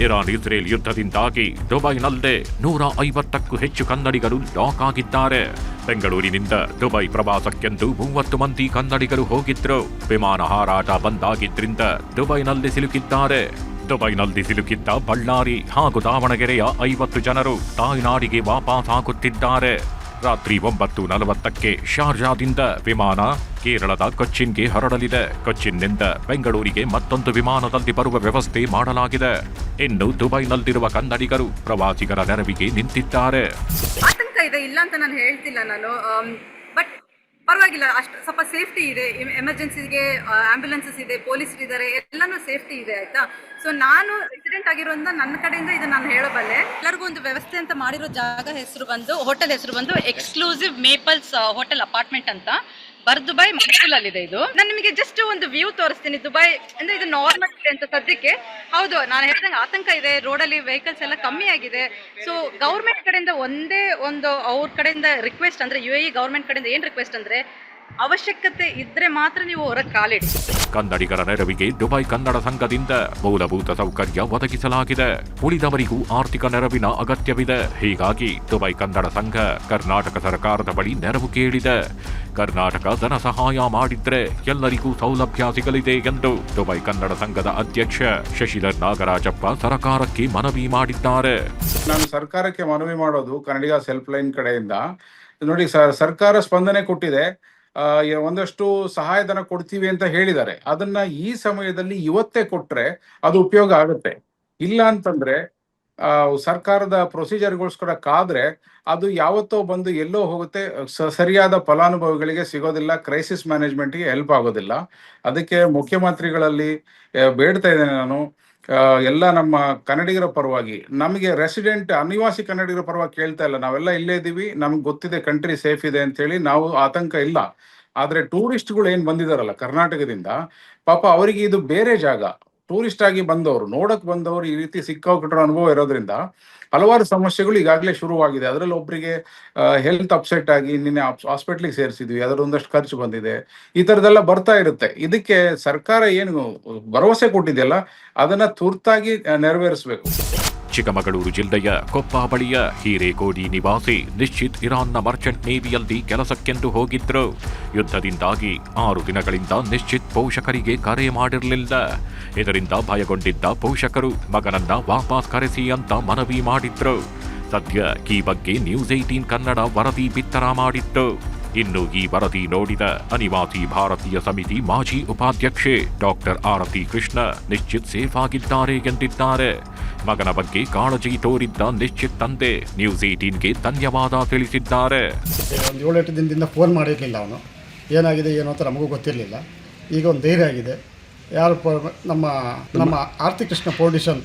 [SPEAKER 2] ಇರಾನ್ ಇಸ್ರೇಲ್ ಯುದ್ಧದಿಂದಾಗಿ ದುಬೈನಲ್ಲೇ 150ಕ್ಕೂ ಹೆಚ್ಚು ಕನ್ನಡಿಗರು ಲಾಕ್ ಆಗಿದ್ದಾರೆ. ಬೆಂಗಳೂರಿನಿಂದ ದುಬೈ ಪ್ರವಾಸಕ್ಕೆಂದು 30 ಮಂದಿ ಕನ್ನಡಿಗರು ಹೋಗಿದ್ರು. ವಿಮಾನ ಹಾರಾಟ ಬಂದಾಗಿದ್ರಿಂದ ದುಬೈನಲ್ಲಿ ಸಿಲುಕಿದ್ದಾರೆ. ದುಬೈನಲ್ಲಿ ಸಿಲುಕಿದ್ದ ಬಳ್ಳಾರಿ ಹಾಗೂ ದಾವಣಗೆರೆಯ 50 ಜನರು ತಾಯ್ನಾಡಿಗೆ ವಾಪಸ್ ಆಗುತ್ತಿದ್ದಾರೆ. ರಾತ್ರಿ 9:40ಕ್ಕೆ ಶಾರ್ಜಾದಿಂದ ವಿಮಾನ ಕೇರಳದ ಕೊಚ್ಚಿನ್ಗೆ ಹೊರಡಲಿದೆ. ಕೊಚ್ಚಿನ್ನಿಂದ ಬೆಂಗಳೂರಿಗೆ ಮತ್ತೊಂದು ವಿಮಾನದಲ್ಲಿ ಬರುವ ವ್ಯವಸ್ಥೆ ಮಾಡಲಾಗಿದೆ. ಇನ್ನು ದುಬೈನಲ್ಲಿರುವ ಕನ್ನಡಿಗರು ಪ್ರವಾಸಿಗರ ನೆರವಿಗೆ ನಿಂತಿದ್ದಾರೆ.
[SPEAKER 4] ಆತಂಕ ಇದೆ, ಇಲ್ಲ ಅಂತ ನಾನು ಹೇಳ್ತಿಲ್ಲ ನಾನು, ಬಟ್ ಪರವಾಗಿಲ್ಲ, ಅಷ್ಟು ಸ್ವಲ್ಪ ಸೇಫ್ಟಿ ಇದೆ. ಎಮರ್ಜೆನ್ಸಿಗೆ ಆಂಬ್ಯುಲೆನ್ಸಸ್ ಇದೆ, ಪೊಲೀಸರು ಇದ್ದಾರೆ, ಎಲ್ಲನೂ ಸೇಫ್ಟಿ ಇದೆ ಆಯ್ತಾ. ಸೊ ನಾನು ರೆಸಿಡೆಂಟ್ ಆಗಿರೋದ್ರಿಂದ ನನ್ನ ಕಡೆಯಿಂದ ಇದು ನಾನು ಹೇಳಬಲ್ಲೆ. ಎಲ್ಲರಿಗೂ ಒಂದು ವ್ಯವಸ್ಥೆ ಅಂತ ಮಾಡಿರೋ ಜಾಗ ಹೆಸರು ಬಂದು, ಹೋಟೆಲ್ ಹೆಸರು ಬಂದು ಎಕ್ಸ್ಕ್ಲೂಸಿವ್ ಮೇಪಲ್ಸ್ ಹೋಟೆಲ್ ಅಪಾರ್ಟ್ಮೆಂಟ್ ಅಂತ, ದುಬೈ ಮೈಸೂರಲ್ಲಿದೆ. ಇದು ನಾನು ನಿಮಗೆ ಜಸ್ಟ್ ಒಂದು ವ್ಯೂ ತೋರಿಸ್ತೀನಿ. ದುಬೈ ಅಂದ್ರೆ ಇದು ನಾರ್ಮಲ್ ಇದೆ ಅಂತ ಸದ್ಯಕ್ಕೆ. ಹೌದು, ನಾನು ಹೇಳಿದಂಗೆ ಆತಂಕ ಇದೆ, ರೋಡಲ್ಲಿ ವೆಹಿಕಲ್ಸ್ ಎಲ್ಲ ಕಮ್ಮಿ ಆಗಿದೆ. ಸೊ ಗೌರ್ಮೆಂಟ್ ಕಡೆಯಿಂದ ಒಂದೇ ಒಂದು ಅವ್ರ ಕಡೆಯಿಂದ ರಿಕ್ವೆಸ್ಟ್ ಅಂದ್ರೆ UAE ಗೌರ್ಮೆಂಟ್ ಕಡೆಯಿಂದ ಏನ್ ರಿಕ್ವೆಸ್ಟ್ ಅಂದ್ರೆ, ಅವಶ್ಯಕತೆ ಇದ್ರೆ ಮಾತ್ರ ನೀವು ಹೊರಗೆ ಕಾಲಿಡಿ.
[SPEAKER 2] ಕನ್ನಡಿಗರ ನೆರವಿಗೆ ದುಬೈ ಕನ್ನಡ ಸಂಘದಿಂದ ಮೂಲಭೂತ ಸೌಕರ್ಯ ಒದಗಿಸಲಾಗಿದೆ. ಉಳಿದವರಿಗೂ ಆರ್ಥಿಕ ನೆರವಿನ ಅಗತ್ಯವಿದೆ. ಹೀಗಾಗಿ ದುಬೈ ಕನ್ನಡ ಸಂಘ ಕರ್ನಾಟಕ ಸರ್ಕಾರದ ಬಳಿ ನೆರವು ಕೇಳಿದೆ. ಕರ್ನಾಟಕ ಧನ ಸಹಾಯ ಮಾಡಿದ್ರೆ ಎಲ್ಲರಿಗೂ ಸೌಲಭ್ಯ ಸಿಗಲಿದೆ ಎಂದು ದುಬೈ ಕನ್ನಡ ಸಂಘದ ಅಧ್ಯಕ್ಷ ಶಶಿಧರ್ ನಾಗರಾಜಪ್ಪ ಸರ್ಕಾರಕ್ಕೆ ಮನವಿ ಮಾಡಿದ್ದಾರೆ.
[SPEAKER 5] ನಾನು ಸರ್ಕಾರಕ್ಕೆ ಮನವಿ ಮಾಡೋದು ಕನ್ನಡಿಗ ಸೆಲ್ಫ್ ಲೈನ್ ಕಡೆಯಿಂದ ನೋಡಿ, ಸರ್ಕಾರ ಸ್ಪಂದನೆ ಕೊಟ್ಟಿದೆ. ಒಂದಷ್ಟು ಸಹಾಯಧನ ಕೊಡ್ತೀವಿ ಅಂತ ಹೇಳಿದ್ದಾರೆ. ಅದನ್ನ ಈ ಸಮಯದಲ್ಲಿ ಇವತ್ತೇ ಕೊಟ್ರೆ ಅದು ಉಪಯೋಗ ಆಗುತ್ತೆ. ಇಲ್ಲ ಅಂತಂದ್ರೆ ಸರ್ಕಾರದ ಪ್ರೊಸೀಜರ್ಗೋಸ್ಕರ ಕಾದ್ರೆ ಅದು ಯಾವತ್ತೋ ಬಂದು ಎಲ್ಲೋ ಹೋಗುತ್ತೆ, ಸರಿಯಾದ ಫಲಾನುಭವಿಗಳಿಗೆ ಸಿಗೋದಿಲ್ಲ, ಕ್ರೈಸಿಸ್ ಮ್ಯಾನೇಜ್ಮೆಂಟ್ಗೆ ಹೆಲ್ಪ್ ಆಗೋದಿಲ್ಲ. ಅದಕ್ಕೆ ಮುಖ್ಯಮಂತ್ರಿಗಳಲ್ಲಿ ಬೇಡ್ತಾ ಇದ್ದೇನೆ ನಾನು, ಎಲ್ಲ ನಮ್ಮ ಕನ್ನಡಿಗರ ಪರವಾಗಿ, ನಮಗೆ ರೆಸಿಡೆಂಟ್ ಅನಿವಾಸಿ ಕನ್ನಡಿಗರ ಪರವಾಗಿ ಕೇಳ್ತಾ ಇಲ್ಲ. ನಾವೆಲ್ಲ ಇಲ್ಲೇ ಇದ್ದೀವಿ, ನಮ್ಗೆ ಗೊತ್ತಿದೆ ಕಂಟ್ರಿ ಸೇಫ್ ಇದೆ ಅಂತ ಹೇಳಿ, ನಾವು ಆತಂಕ ಇಲ್ಲ. ಆದ್ರೆ ಟೂರಿಸ್ಟ್ಗಳು ಏನ್ ಬಂದಿದಾರಲ್ಲ ಕರ್ನಾಟಕದಿಂದ, ಪಾಪ ಅವರಿಗೆ ಇದು ಬೇರೆ ಜಾಗ. ಟೂರಿಸ್ಟ್ ಆಗಿ ಬಂದವರು, ನೋಡಕ್ ಬಂದವರು ಈ ರೀತಿ ಸಿಕ್ಕಾಪಟ್ಟೆ ಅನುಭವ ಇರೋದ್ರಿಂದ ಹಲವಾರು ಸಮಸ್ಯೆಗಳು ಈಗಾಗಲೇ ಶುರುವಾಗಿದೆ. ಅದರಲ್ಲಿ ಒಬ್ಬರಿಗೆ ಹೆಲ್ತ್ ಅಪ್ಸೆಟ್ ಆಗಿ ನಿನ್ನೆ ಹಾಸ್ಪಿಟ್ಲಿಗೆ ಸೇರಿಸಿದ್ವಿ, ಅದರ ಒಂದಷ್ಟು ಖರ್ಚು ಬಂದಿದೆ. ಈ ತರದೆಲ್ಲ ಬರ್ತಾ ಇರುತ್ತೆ. ಇದಕ್ಕೆ ಸರ್ಕಾರ ಏನು ಭರವಸೆ ಕೊಟ್ಟಿದೆಯಲ್ಲ ಅದನ್ನ ತುರ್ತಾಗಿ ನೆರವೇರಿಸಬೇಕು.
[SPEAKER 2] ಚಿಕ್ಕಮಗಳೂರು ಜಿಲ್ಲೆಯ ಕೊಪ್ಪ ಬಳಿಯ ಹಿರೇಕೋಡಿ ನಿವಾಸಿ ನಿಶ್ಚಿತ್ ಇರಾನ್ನ ಮರ್ಚೆಂಟ್ ನೇವಿಯಲ್ಲಿ ಕೆಲಸಕ್ಕೆಂದು ಹೋಗಿದ್ರು. ಯುದ್ಧದಿಂದಾಗಿ 6 ದಿನಗಳಿಂದ ನಿಶ್ಚಿತ್ ಪೋಷಕರಿಗೆ ಕರೆ ಮಾಡಿರಲಿಲ್ಲ. ಇದರಿಂದ ಭಯಗೊಂಡಿದ್ದ ಪೋಷಕರು ಮಗನನ್ನ ವಾಪಸ್ ಕರೆಸಿ ಅಂತ ಮನವಿ ಮಾಡಿದ್ರು. ಸದ್ಯ ಈ ಬಗ್ಗೆ ನ್ಯೂಸ್ 18 ಕನ್ನಡ ವರದಿ ಬಿತ್ತರ ಮಾಡಿತ್ತು. ಇನ್ನು ಈ ವರದಿ ನೋಡಿದ ಅನಿವಾಸಿ ಭಾರತೀಯ ಸಮಿತಿ ಮಾಜಿ ಉಪಾಧ್ಯಕ್ಷೆ ಡಾಕ್ಟರ್ ಆರತಿ ಕೃಷ್ಣ ನಿಶ್ಚಿತ್ ಸೇಫ್ ಆಗಿದ್ದಾರೆ ಎಂದಿದ್ದಾರೆ. ಮಗನ ಬಗ್ಗೆ ಕಾಳಜಿ ತೋರಿದ್ದ ನಿಶ್ಚಿತ್ ತಂದೆ ನ್ಯೂಸ್ 18ಗೆ ಧನ್ಯವಾದ ತಿಳಿಸಿದ್ದಾರೆ.
[SPEAKER 6] ಒಂದು 7-8 ದಿನದಿಂದ ಫೋನ್ ಮಾಡಿರಲಿಲ್ಲ. ಅವನು ಏನಾಗಿದೆ ಏನೋ ಅಂತ ನಮಗೂ ಗೊತ್ತಿರಲಿಲ್ಲ. ಈಗ ಒಂದು ಧೈರ್ಯ ಆಗಿದೆ. ಯಾರು ನಮ್ಮ ಆರತಿ ಕೃಷ್ಣ ಫೌಂಡೇಶನ್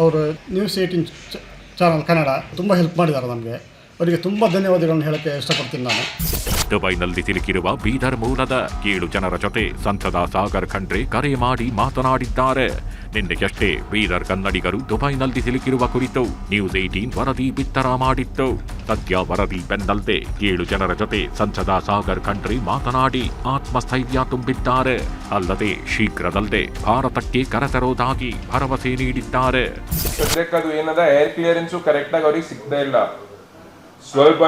[SPEAKER 6] ಅವರು ನ್ಯೂಸ್ 18 ಚಾನಲ್ ಕನ್ನಡ ತುಂಬ ಹೆಲ್ಪ್ ಮಾಡಿದ್ದಾರೆ ನಮಗೆ. ಅವರಿಗೆ ತುಂಬ ಧನ್ಯವಾದಗಳನ್ನು ಹೇಳಕ್ಕೆ ಇಷ್ಟಪಡ್ತೀನಿ ನಾನು.
[SPEAKER 2] ದುಬೈನಲ್ಲಿ ಸಿಲುಕಿರುವ ಬೀದರ್ ಮೂಲದ 7 ಜನರ ಜೊತೆ ಸಂಸದ ಸಾಗರ್ ಖಂಡ್ರೆ ಕರೆ ಮಾಡಿ ಮಾತನಾಡಿದ್ದಾರೆ. ನಿನ್ನೆಯಷ್ಟೇ ಬೀದರ್ ಕನ್ನಡಿಗರು ದುಬೈನಲ್ಲಿ ಸಿಲುಕಿರುವ ಕುರಿತು ನ್ಯೂಸ್ 18 ವರದಿ ಬಿತ್ತರ ಮಾಡಿತ್ತು. ಸದ್ಯ ವರದಿ ಬೆನ್ನಲ್ಲದೆ 7 ಜನರ ಜೊತೆ ಸಂಸದ ಸಾಗರ್ ಖಂಡ್ರೆ ಮಾತನಾಡಿ ಆತ್ಮಸ್ಥೈರ್ಯ ತುಂಬಿದ್ದಾರೆ. ಅಲ್ಲದೆ ಶೀಘ್ರದಲ್ಲೇ ಭಾರತಕ್ಕೆ ಕರೆತರೋದಾಗಿ ಭರವಸೆ ನೀಡಿದ್ದಾರೆ.
[SPEAKER 7] ಸದ್ಯಕ್ಕದು ಏನದ ಏರ್ ಕ್ಲಿಯರೆನ್ಸು ಕರೆಕ್ಟಾಗಿ ಅವ್ರಿಗೆ ಸಿಗ್ತಾ ಇಲ್ಲ. ಸ್ವಲ್ಪ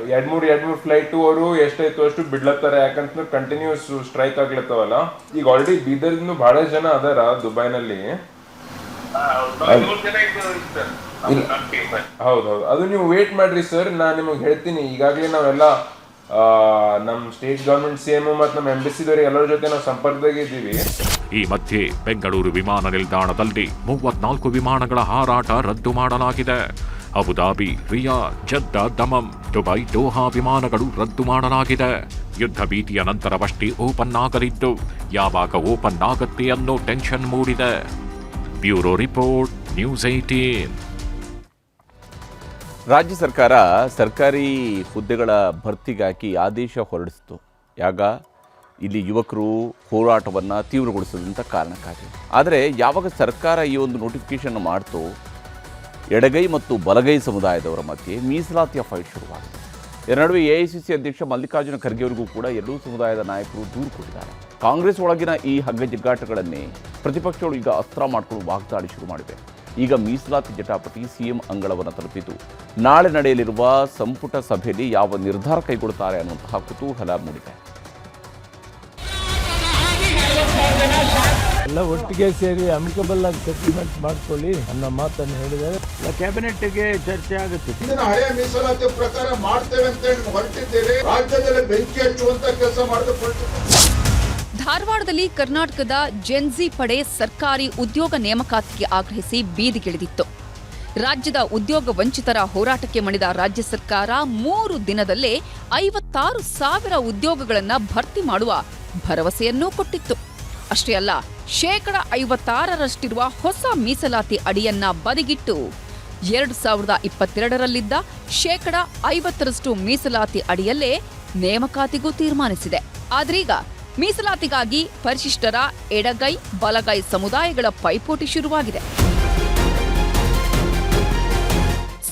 [SPEAKER 7] 2-3 ಫ್ಲೈಟು ಅವರು ಎಷ್ಟಾಯ್ತು ಅಷ್ಟು ಬಿಡ್ಲತ್ತಾರೆ. ಯಾಕಂತ ಕಂಟಿನ್ಯೂಸ್ ಸ್ಟ್ರೈಕ್ ಆಗ್ಲತ್ತವಲ್ಲ. ಈಗ ಆಲ್ರೆಡಿ ಬೀದರ್ನು ಬಹಳ ಜನ ಅದಾರ ದುಬೈನಲ್ಲಿ. ಹೌದೌದು, ಅದು ನೀವು ವೇಟ್ ಮಾಡ್ರಿ ಸರ್, ನಾನು ನಿಮಗೆ ಹೇಳ್ತೀನಿ. ಈಗಾಗಲೇ ನಾವೆಲ್ಲ ನಮ್ಮ ಸ್ಟೇಟ್ ಗವರ್ಮೆಂಟ್ CM ಮತ್ತು ನಮ್ಮ ಎಂಬಸಿದವರಿಗೆ ಎಲ್ಲರ ಜೊತೆ ನಾವು ಸಂಪರ್ಕದಾಗ ಇದ್ದೀವಿ.
[SPEAKER 2] ಈ ಮಧ್ಯೆ ಬೆಂಗಳೂರು ವಿಮಾನ ನಿಲ್ದಾಣದಲ್ಲಿ 34 ವಿಮಾನಗಳ ಹಾರಾಟ ರದ್ದು ಮಾಡಲಾಗಿದೆ. ಅಬುದಾಬಿ, ರಿಯಾದ್, ಜದ್ದಾ, ದಮಂ, ದುಬೈ, ದೋಹಾ ವಿಮಾನಗಳು ರದ್ದು ಮಾಡಲಾಗಿದೆ. ಯುದ್ಧ ಭೀತಿಯ ನಂತರವಷ್ಟೇ ಓಪನ್ ಆಗಲಿದ್ದು ಯಾವಾಗ ಓಪನ್ ಆಗತ್ತೆ ಅನ್ನೋ ಟೆನ್ಷನ್ ಮೂಡಿದೆ. Bureau report, news 18.
[SPEAKER 1] ರಾಜ್ಯ ಸರ್ಕಾರ ಸರ್ಕಾರಿ ಹುದ್ದೆಗಳ ಭರ್ತಿಗಾಗಿ ಆದೇಶ ಹೊರಡಿಸಿತು. ಯಾಗ ಇಲ್ಲಿ ಯುವಕರು ಹೋರಾಟವನ್ನು ತೀವ್ರಗೊಳಿಸೋದಂಥ ಕಾರಣಕ್ಕಾಗಿ. ಆದರೆ ಯಾವಾಗ ಸರ್ಕಾರ ಈ ಒಂದು ನೋಟಿಫಿಕೇಶನ್ ಮಾಡ್ತೋ, ಎಡಗೈ ಮತ್ತು ಬಲಗೈ ಸಮುದಾಯದವರ ಮಧ್ಯೆ ಮೀಸಲಾತಿಯ ಫೈಟ್ ಶುರುವಾಗಿದೆ. ಇದರ ನಡುವೆ AICC ಅಧ್ಯಕ್ಷ ಮಲ್ಲಿಕಾರ್ಜುನ ಖರ್ಗೆ ಅವರಿಗೂ ಕೂಡ ಎರಡೂ ಸಮುದಾಯದ ನಾಯಕರು ದೂರು ಕೊಟ್ಟಿದ್ದಾರೆ. ಕಾಂಗ್ರೆಸ್ ಒಳಗಿನ ಈ ಹಗ್ಗಜಗ್ಗಾಟಗಳನ್ನೇ ಪ್ರತಿಪಕ್ಷಗಳು ಈಗ ಅಸ್ತ್ರ ಮಾಡಿಕೊಂಡು ವಾಗ್ದಾಳಿ ಶುರು ಮಾಡಿವೆ. ಈಗ ಮೀಸಲಾತಿ ಜಟಾಪಟಿ CM ಅಂಗಳವನ್ನು ತಲುಪಿದ್ದು ನಾಳೆ ನಡೆಯಲಿರುವ ಸಂಪುಟ ಸಭೆಯಲ್ಲಿ ಯಾವ ನಿರ್ಧಾರ ಕೈಗೊಳ್ಳುತ್ತಾರೆ ಅನ್ನುವಂತಹ ಕುತೂಹಲ ಮೂಡಿದೆ.
[SPEAKER 8] ಎಲ್ಲ ಒಟ್ಟಿಗೆ ಸೇರಿ ಅಮಿಕಬಲ್ ಆಗಿ ಸೆಟಲ್ಮೆಂಟ್ ಮಾಡ್ಕೊಳ್ಳಿ ಅನ್ನೋ ಮಾತನ್ನು ಹೇಳಿದರೆ ಕ್ಯಾಬಿನೆಟ್ಗೆ ಚರ್ಚೆ ಆಗುತ್ತೆ.
[SPEAKER 9] ಹಳೆಯ ಮೀಸಲಾತಿ ಪ್ರಕಾರ ಮಾಡ್ತೇವೆ ಅಂತ ಹೇಳಿ ಹೊರಟಿದ್ದೇವೆ. ರಾಜ್ಯದಲ್ಲಿ ಬೆಂಕಿ ಹಚ್ಚುವಂತ ಕೆಲಸ ಮಾಡಿಕೊಳ್ಳುತ್ತೇವೆ.
[SPEAKER 10] ಧಾರವಾಡದಲ್ಲಿ ಕರ್ನಾಟಕದ ಜೆನ್ಜಿ ಪಡೆ ಸರ್ಕಾರಿ ಉದ್ಯೋಗ ನೇಮಕಾತಿಗೆ ಆಗ್ರಹಿಸಿ ಬೀದಿಗಿಳಿದಿತ್ತು. ರಾಜ್ಯದ ಉದ್ಯೋಗ ವಂಚಿತರ ಹೋರಾಟಕ್ಕೆ ಮಣಿದ ರಾಜ್ಯ ಸರ್ಕಾರ 3 ದಿನದಲ್ಲೇ 56,000 ಉದ್ಯೋಗಗಳನ್ನು ಭರ್ತಿ ಮಾಡುವ ಭರವಸೆಯನ್ನೂ ಕೊಟ್ಟಿತ್ತು. ಅಷ್ಟೇ ಅಲ್ಲ, 56% ಹೊಸ ಮೀಸಲಾತಿ ಅಡಿಯನ್ನ ಬದಿಗಿಟ್ಟು 2022ರಲ್ಲಿದ್ದ 50% ಮೀಸಲಾತಿ ಅಡಿಯಲ್ಲೇ ನೇಮಕಾತಿಗೂ ತೀರ್ಮಾನಿಸಿದೆ. ಆದ್ರೀಗ ಮೀಸಲಾತಿಗಾಗಿ ಪರಿಶಿಷ್ಟರ ಎಡಗೈ ಬಲಗೈ ಸಮುದಾಯಗಳ ಪೈಪೋಟಿ ಶುರುವಾಗಿದೆ.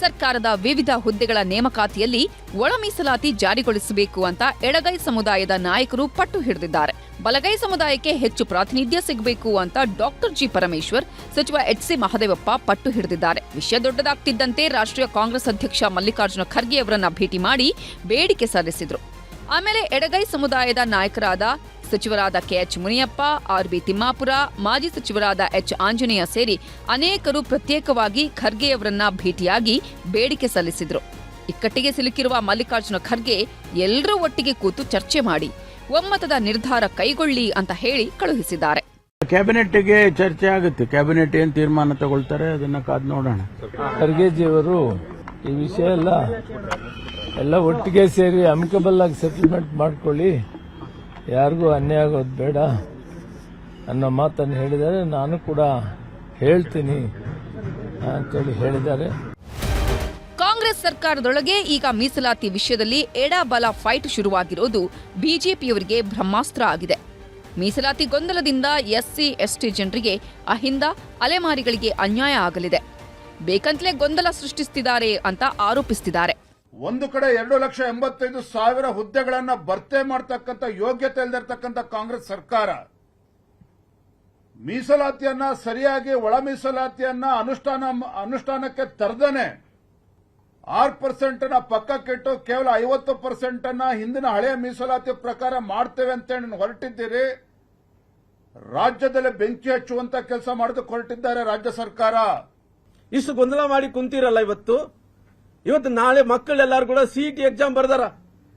[SPEAKER 10] ಸರ್ಕಾರದ ವಿವಿಧ ಹುದ್ದೆಗಳ ನೇಮಕಾತಿಯಲ್ಲಿ ಒಳ ಮೀಸಲಾತಿ ಜಾರಿಗೊಳಿಸಬೇಕು ಅಂತ ಎಡಗೈ ಸಮುದಾಯದ ನಾಯಕರು ಪಟ್ಟು ಹಿಡಿದಿದ್ದಾರೆ. ಬಲಗೈ ಸಮುದಾಯಕ್ಕೆ ಹೆಚ್ಚು ಪ್ರಾತಿನಿಧ್ಯ ಸಿಗಬೇಕು ಅಂತ ಡಾಕ್ಟರ್ ಜಿ ಪರಮೇಶ್ವರ್, ಸಚಿವ ಎಚ್.ಸಿ. ಮಹದೇವಪ್ಪ ಪಟ್ಟು ಹಿಡಿದಿದ್ದಾರೆ. ವಿಷಯ ದೊಡ್ಡದಾಗ್ತಿದ್ದಂತೆ ರಾಷ್ಟ್ರೀಯ ಕಾಂಗ್ರೆಸ್ ಅಧ್ಯಕ್ಷ ಮಲ್ಲಿಕಾರ್ಜುನ ಖರ್ಗೆ ಅವರನ್ನ ಭೇಟಿ ಮಾಡಿ ಬೇಡಿಕೆ ಸಲ್ಲಿಸಿದ್ರು. ಆಮೇಲೆ ಎಡಗೈ ಸಮುದಾಯದ ನಾಯಕರಾದ ಸಚಿವರಾದ ಕೆಎಚ್ ಮುನಿಯಪ್ಪ, ಆರ್.ಬಿ. ತಿಮ್ಮಾಪುರ, ಮಾಜಿ ಸಚಿವರಾದ ಎಚ್. ಆಂಜನೇಯ ಸೇರಿ ಅನೇಕರು ಪ್ರತ್ಯೇಕವಾಗಿ ಖರ್ಗೆಯವರನ್ನ ಭೇಟಿಯಾಗಿ ಬೇಡಿಕೆ ಸಲ್ಲಿಸಿದ್ರು. ಇಕ್ಕಟ್ಟಿಗೆ ಸಿಲುಕಿರುವ ಮಲ್ಲಿಕಾರ್ಜುನ ಖರ್ಗೆ ಎಲ್ಲರೂ ಒಟ್ಟಿಗೆ ಕೂತು ಚರ್ಚೆ ಮಾಡಿ ಒಮ್ಮತದ ನಿರ್ಧಾರ ಕೈಗೊಳ್ಳಿ ಅಂತ ಹೇಳಿ ಕಳುಹಿಸಿದ್ದಾರೆ.
[SPEAKER 8] ಕ್ಯಾಬಿನೆಟ್ಗೆ ಚರ್ಚೆ ಆಗುತ್ತೆ. ಕ್ಯಾಬಿನೆಟ್ ಏನ್ ತೀರ್ಮಾನ ತಗೊಳ್ತಾರೆ ಅದನ್ನ ಕಾದ್ ನೋಡೋಣ. ಖರ್ಗೆಜಿಯವರು ಈ ವಿಷಯ ಎಲ್ಲ ಒಟ್ಟಿಗೆ ಸೇರಿ ಅಮಿಕಬಲ್ ಆಗಿ ಸೆಟಲ್ಮೆಂಟ್ ಮಾಡ್ಕೊಳ್ಳಿ, ಯಾರಿಗೂ ಅನ್ಯಾಯ ಆಗೋದು ಬೇಡ ಅನ್ನೋ ಮಾತನ್ನು ಹೇಳಿದ್ದಾರೆ. ನಾನು ಕೂಡ ಹೇಳ್ತೀನಿ ಅಂತೇಳಿ ಹೇಳಿದ್ದಾರೆ.
[SPEAKER 10] ಕಾಂಗ್ರೆಸ್ ಸರ್ಕಾರದೊಳಗೆ ಈಗ ಮೀಸಲಾತಿ ವಿಷಯದಲ್ಲಿ ಎಡಬಲ ಫೈಟ್ ಶುರುವಾಗಿರೋದು ಬಿಜೆಪಿಯವರಿಗೆ ಬ್ರಹ್ಮಾಸ್ತ್ರ ಆಗಿದೆ. ಮೀಸಲಾತಿ ಗೊಂದಲದಿಂದ ಎಸ್ಸಿ ಎಸ್ಟಿ ಜನರಿಗೆ ಅಹಿಂದ ಅಲೆಮಾರಿಗಳಿಗೆ ಅನ್ಯಾಯ ಆಗಲಿದೆ. ಬೇಕಂತಲೇ ಗೊಂದಲ ಸೃಷ್ಟಿಸುತ್ತಿದ್ದಾರೆ ಅಂತ ಆರೋಪಿಸುತ್ತಿದ್ದಾರೆ.
[SPEAKER 9] ಒಂದು ಕಡೆ 2,85,000 ಹುದ್ದೆಗಳನ್ನ ಭರ್ತಿ ಮಾಡತಕ್ಕಂತ ಯೋಗ್ಯತೆ ಇಲ್ಲದಿರ್ತಕ್ಕಂಥ ಕಾಂಗ್ರೆಸ್ ಸರ್ಕಾರ ಮೀಸಲಾತಿಯನ್ನ ಸರಿಯಾಗಿ ಒಳ ಮೀಸಲಾತಿಯನ್ನ ಅನುಷ್ಠಾನಕ್ಕೆ ತರದೇನೆ 6% ಪಕ್ಕಕ್ಕಿಟ್ಟು ಕೇವಲ 50% ಹಿಂದಿನ ಹಳೆಯ ಮೀಸಲಾತಿ ಪ್ರಕಾರ ಮಾಡ್ತೇವೆ ಅಂತೇಳಿ ಹೊರಟಿದ್ದೀರಿ. ರಾಜ್ಯದಲ್ಲಿ ಬೆಂಕಿ ಹಚ್ಚುವಂತ ಕೆಲಸ ಮಾಡೋದಕ್ಕೆ ಹೊರಟಿದ್ದಾರೆ ರಾಜ್ಯ ಸರ್ಕಾರ.
[SPEAKER 11] ಇಷ್ಟು ಗೊಂದಲ ಮಾಡಿ ಕುಂತಿರಲ್ಲ ಇವತ್ತು ನಾಳೆ ಮಕ್ಕಳೆಲ್ಲರೂ ಕೂಡ ಸಿಇಟಿ ಎಕ್ಸಾಮ್ ಬರ್ದಾರ,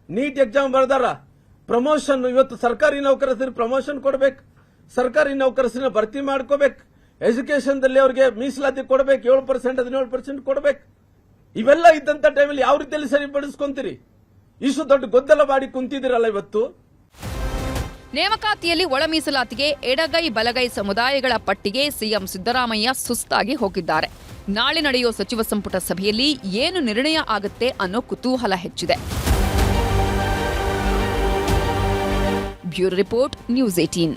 [SPEAKER 11] ನೀಟ್ ಎಕ್ಸಾಮ್ ಬರ್ದಾರ, ಪ್ರಮೋಷನ್ ಇವತ್ತು ಸರ್ಕಾರಿ ನೌಕರರಿಗೆ ಪ್ರಮೋಷನ್ ಕೊಡಬೇಕು, ಸರ್ಕಾರಿ ನೌಕರರನ್ನ ಭರ್ತಿ ಮಾಡ್ಕೋಬೇಕು, ಎಜುಕೇಶನ್ದಲ್ಲಿ ಅವರಿಗೆ ಮೀಸಲಾತಿ ಕೊಡಬೇಕು, 7% 17% ಕೊಡಬೇಕು. ಇವೆಲ್ಲ ಇದ್ದಂತ ಟೈಮಲ್ಲಿ ಯಾವ ರೀತಿಯಲ್ಲಿ ಸರಿಪಡಿಸ್ಕೊಂತೀರಿ? ಇಷ್ಟು ದೊಡ್ಡ ಗೊಂದಲ ಮಾಡಿ ಕುಂತಿದ್ದೀರಲ್ಲ ಇವತ್ತು.
[SPEAKER 10] ನೇಮಕಾತಿಯಲ್ಲಿ ಒಳ ಮೀಸಲಾತಿಗೆ ಎಡಗೈ ಬಲಗೈ ಸಮುದಾಯಗಳ ಪಟ್ಟಿಗೆ ಸಿಎಂ ಸಿದ್ದರಾಮಯ್ಯ ಸುಸ್ತಾಗಿ ಹೋಗಿದ್ದಾರೆ. ನಾಳೆ ನಡೆಯೋ ಸಚಿವ ಸಂಪುಟ ಸಭೆಯಲ್ಲಿ ಏನು ನಿರ್ಣಯ ಆಗುತ್ತೆ ಅನ್ನೋ ಕುತೂಹಲ ಹೆಚ್ಚಿದೆ. Bureau report, news 18.